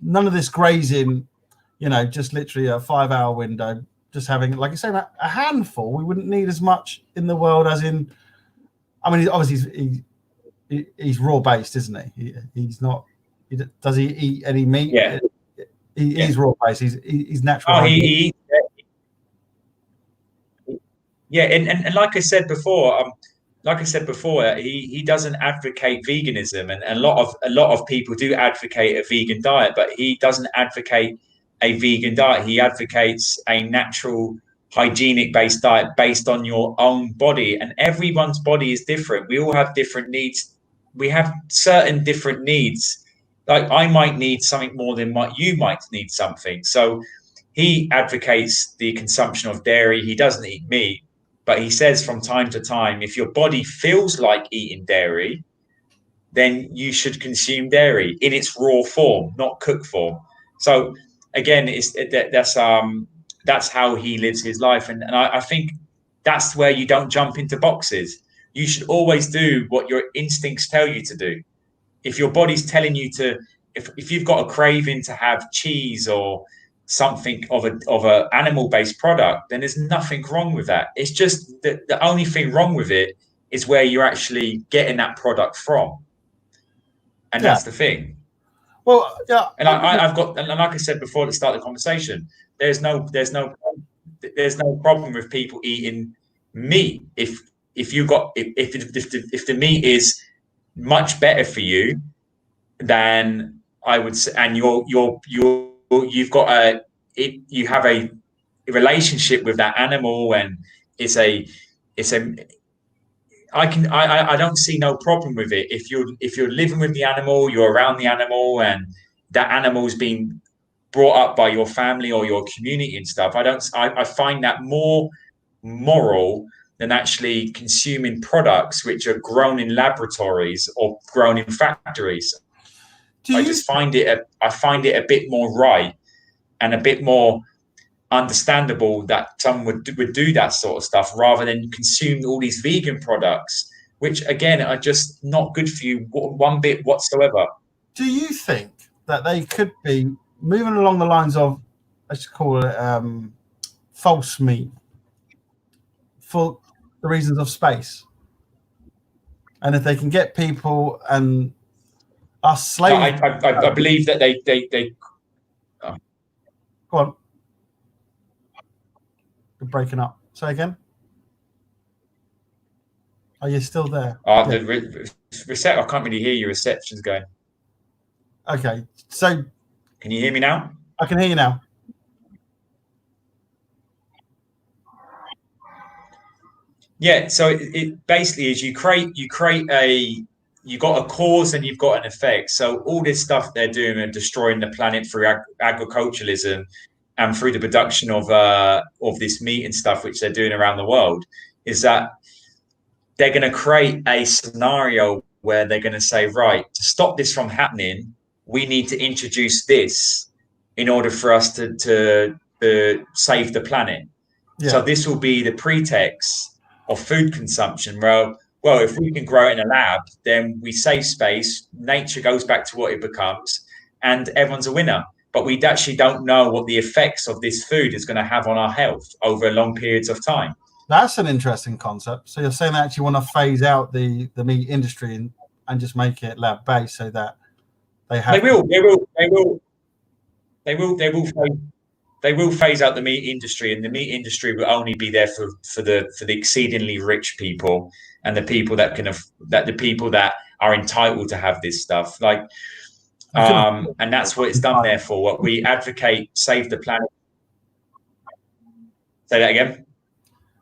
none of this grazing, just literally a 5-hour window, just having, like you say, a handful. We wouldn't need as much in the world as in. I mean, obviously he's raw based, isn't he? He's not. Does he eat any meat? Yeah, he's raw based. He's natural. Oh, he yeah, and like I said before, he doesn't advocate veganism, and a lot of people do advocate a vegan diet, but he doesn't advocate a vegan diet. He advocates a natural hygienic based diet based on your own body, and everyone's body is different. We all have different needs. We have certain different needs. Like I might need something more than what you might need something. So he advocates the consumption of dairy. He doesn't eat meat, but he says from time to time, if your body feels like eating dairy, then you should consume dairy in its raw form, not cooked form. So again, that's how he lives his life, and I think that's where you don't jump into boxes. You should always do what your instincts tell you to do. If your body's telling you to, if you've got a craving to have cheese or something of a animal based product, then there's nothing wrong with that. It's just that the only thing wrong with it is where you're actually getting that product from. And that's the thing. Well, yeah. And I've got, and like I said before at the start of the conversation, there's no problem with people eating meat if the meat is much better for you than I would say, and you've got you have a relationship with that animal, and I don't see no problem with it. If you're living with the animal, you're around the animal, and that animal's been brought up by your family or your community and stuff. I find that more moral than actually consuming products which are grown in laboratories or grown in factories. I find it a bit more right and a bit more understandable that someone would do that sort of stuff rather than consume all these vegan products, which again are just not good for you one bit whatsoever. Do you think that they could be moving along the lines of, let's call it false meat for the reasons of space? And if they can get people and us slaves, I believe that they go on. You're breaking up. Say again. Are you still there? The reset. I can't really hear your reception's going. Okay, so can you hear me now? I can hear you now. Yeah, so it basically is you got a cause and you've got an effect. So all this stuff they're doing and destroying the planet through agriculturalism and through the production of this meat and stuff, which they're doing around the world, is that they're going to create a scenario where they're going to say, right, to stop this from happening, we need to introduce this in order for us to save the planet. Yeah. So this will be the pretext of food consumption. Well, if we can grow it in a lab, then we save space, nature goes back to what it becomes, and everyone's a winner. But we actually don't know what the effects of this food is going to have on our health over long periods of time. That's an interesting concept. So you're saying they actually want to phase out the meat industry and just make it lab-based so that they have... They will phase out the meat industry, and the meat industry will only be there for the exceedingly rich people and the people that are entitled to have this stuff. And that's what it's done there for. What we advocate, save the planet. Say that again.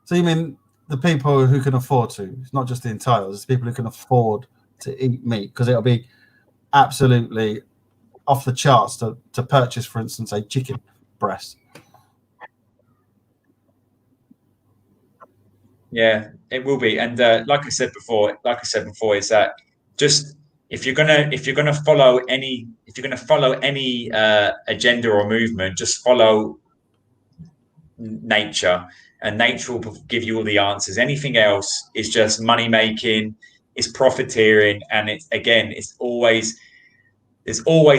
So you mean the people who can afford to? It's not just the entitled; it's people who can afford to eat meat, because it'll be absolutely off the charts to purchase, for instance, a chicken breast. Yeah, it will be. And like I said before, is that just if you're gonna follow any agenda or movement, just follow nature, and nature will give you all the answers. Anything else is just money making, it's profiteering, and there's always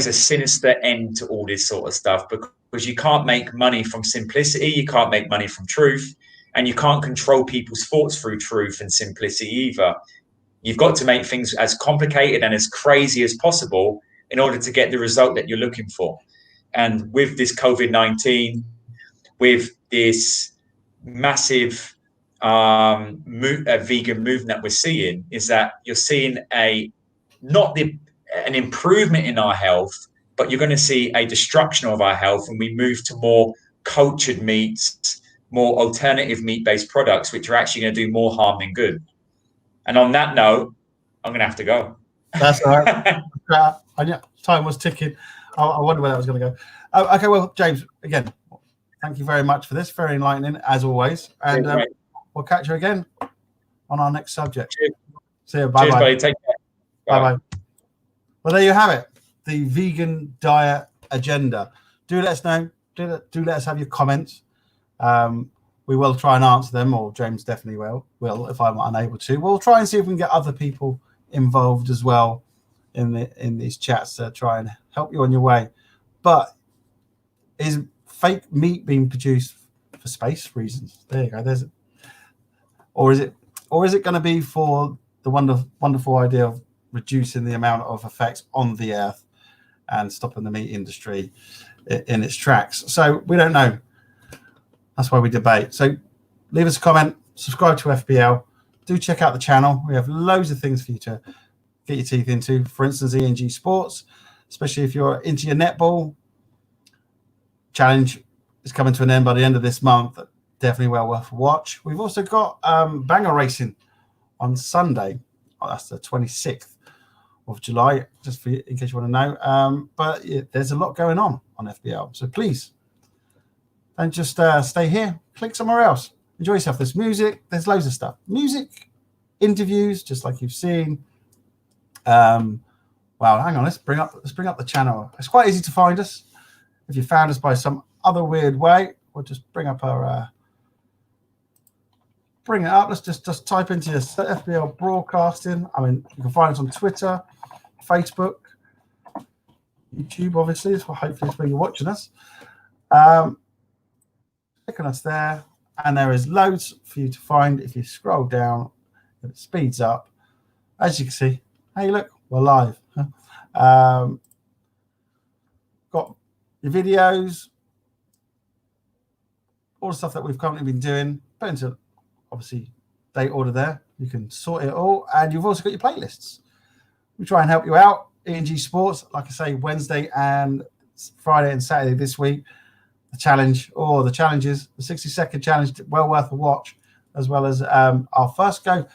a sinister end to all this sort of stuff, because you can't make money from simplicity, you can't make money from truth, and you can't control people's thoughts through truth and simplicity either. You've got to make things as complicated and as crazy as possible in order to get the result that you're looking for. And with this COVID-19, with this massive vegan movement that we're seeing, is that you're seeing an improvement in our health, but you're going to see a destruction of our health, and we move to more cultured meats, more alternative meat-based products, which are actually going to do more harm than good. And on that note, I'm going to have to go. That's all right. I knew time was ticking. I wonder where that was going to go. Okay, well, James, again, thank you very much for this. Very enlightening, as always. And we'll catch you again on our next subject. Cheers. See you. Bye-bye. Cheers, buddy. Take care. Bye-bye. Well, there you have it. The vegan diet agenda. Do let us know. Do let us have your comments. We will try and answer them, or James definitely will if I'm unable to. We'll try and see if we can get other people involved as well in these chats to try and help you on your way. But is fake meat being produced for space reasons? There you go. Or is it going to be for the wonderful idea of reducing the amount of effects on the earth and stopping the meat industry in its tracks? So we don't know. That's why we debate. So leave us a comment, subscribe to FPL, do check out the channel. We have loads of things for you to get your teeth into. For instance, ENG Sports, especially if you're into your netball. Challenge is coming to an end by the end of this month. Definitely well worth a watch. We've also got banger racing on Sunday. Oh, that's the 26th of July, just for you, in case you want to know. But there's a lot going on FPL. So please don't just stay here. Click somewhere else. Enjoy yourself. There's music. There's loads of stuff. Music, interviews, just like you've seen. Wow, hang on. Let's bring up the channel. It's quite easy to find us. If you found us by some other weird way, we'll just bring up our bring it up. Let's just type into your FBL broadcasting. I mean, you can find us on Twitter, Facebook, YouTube, obviously. It's hopefully it's where you're watching us. Click on us there, and there is loads for you to find. If you scroll down, it speeds up. As you can see, hey, look, we're live. Got your videos, all the stuff that we've currently been doing. Put into obviously date order there. You can sort it all, and you've also got your playlists. We try and help you out. ENG Sports, like I say, Wednesday and Friday and Saturday this week. The challenges, the 60-second challenge, well worth a watch, as well as our first go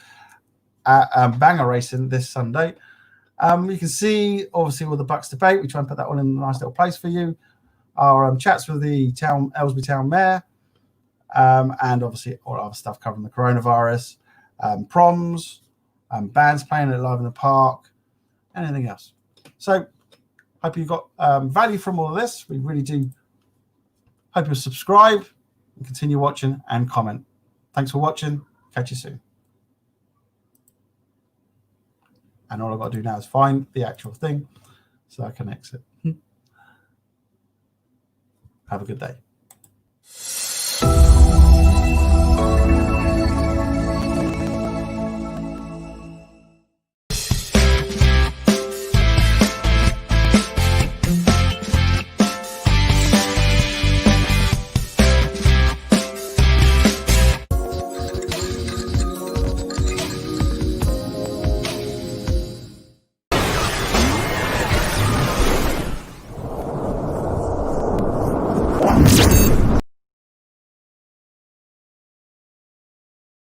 at banger racing this Sunday. You can see, obviously, all the Bucks debate. We try and put that one in a nice little place for you. Our chats with the Ellesby Town Mayor, and obviously all other stuff covering the coronavirus, proms, bands playing it live in the park, anything else. So, hope you got value from all of this. We really do. Hope you'll subscribe and continue watching and comment. Thanks for watching. Catch you soon. And all I've got to do now is find the actual thing so I can exit. Have a good day.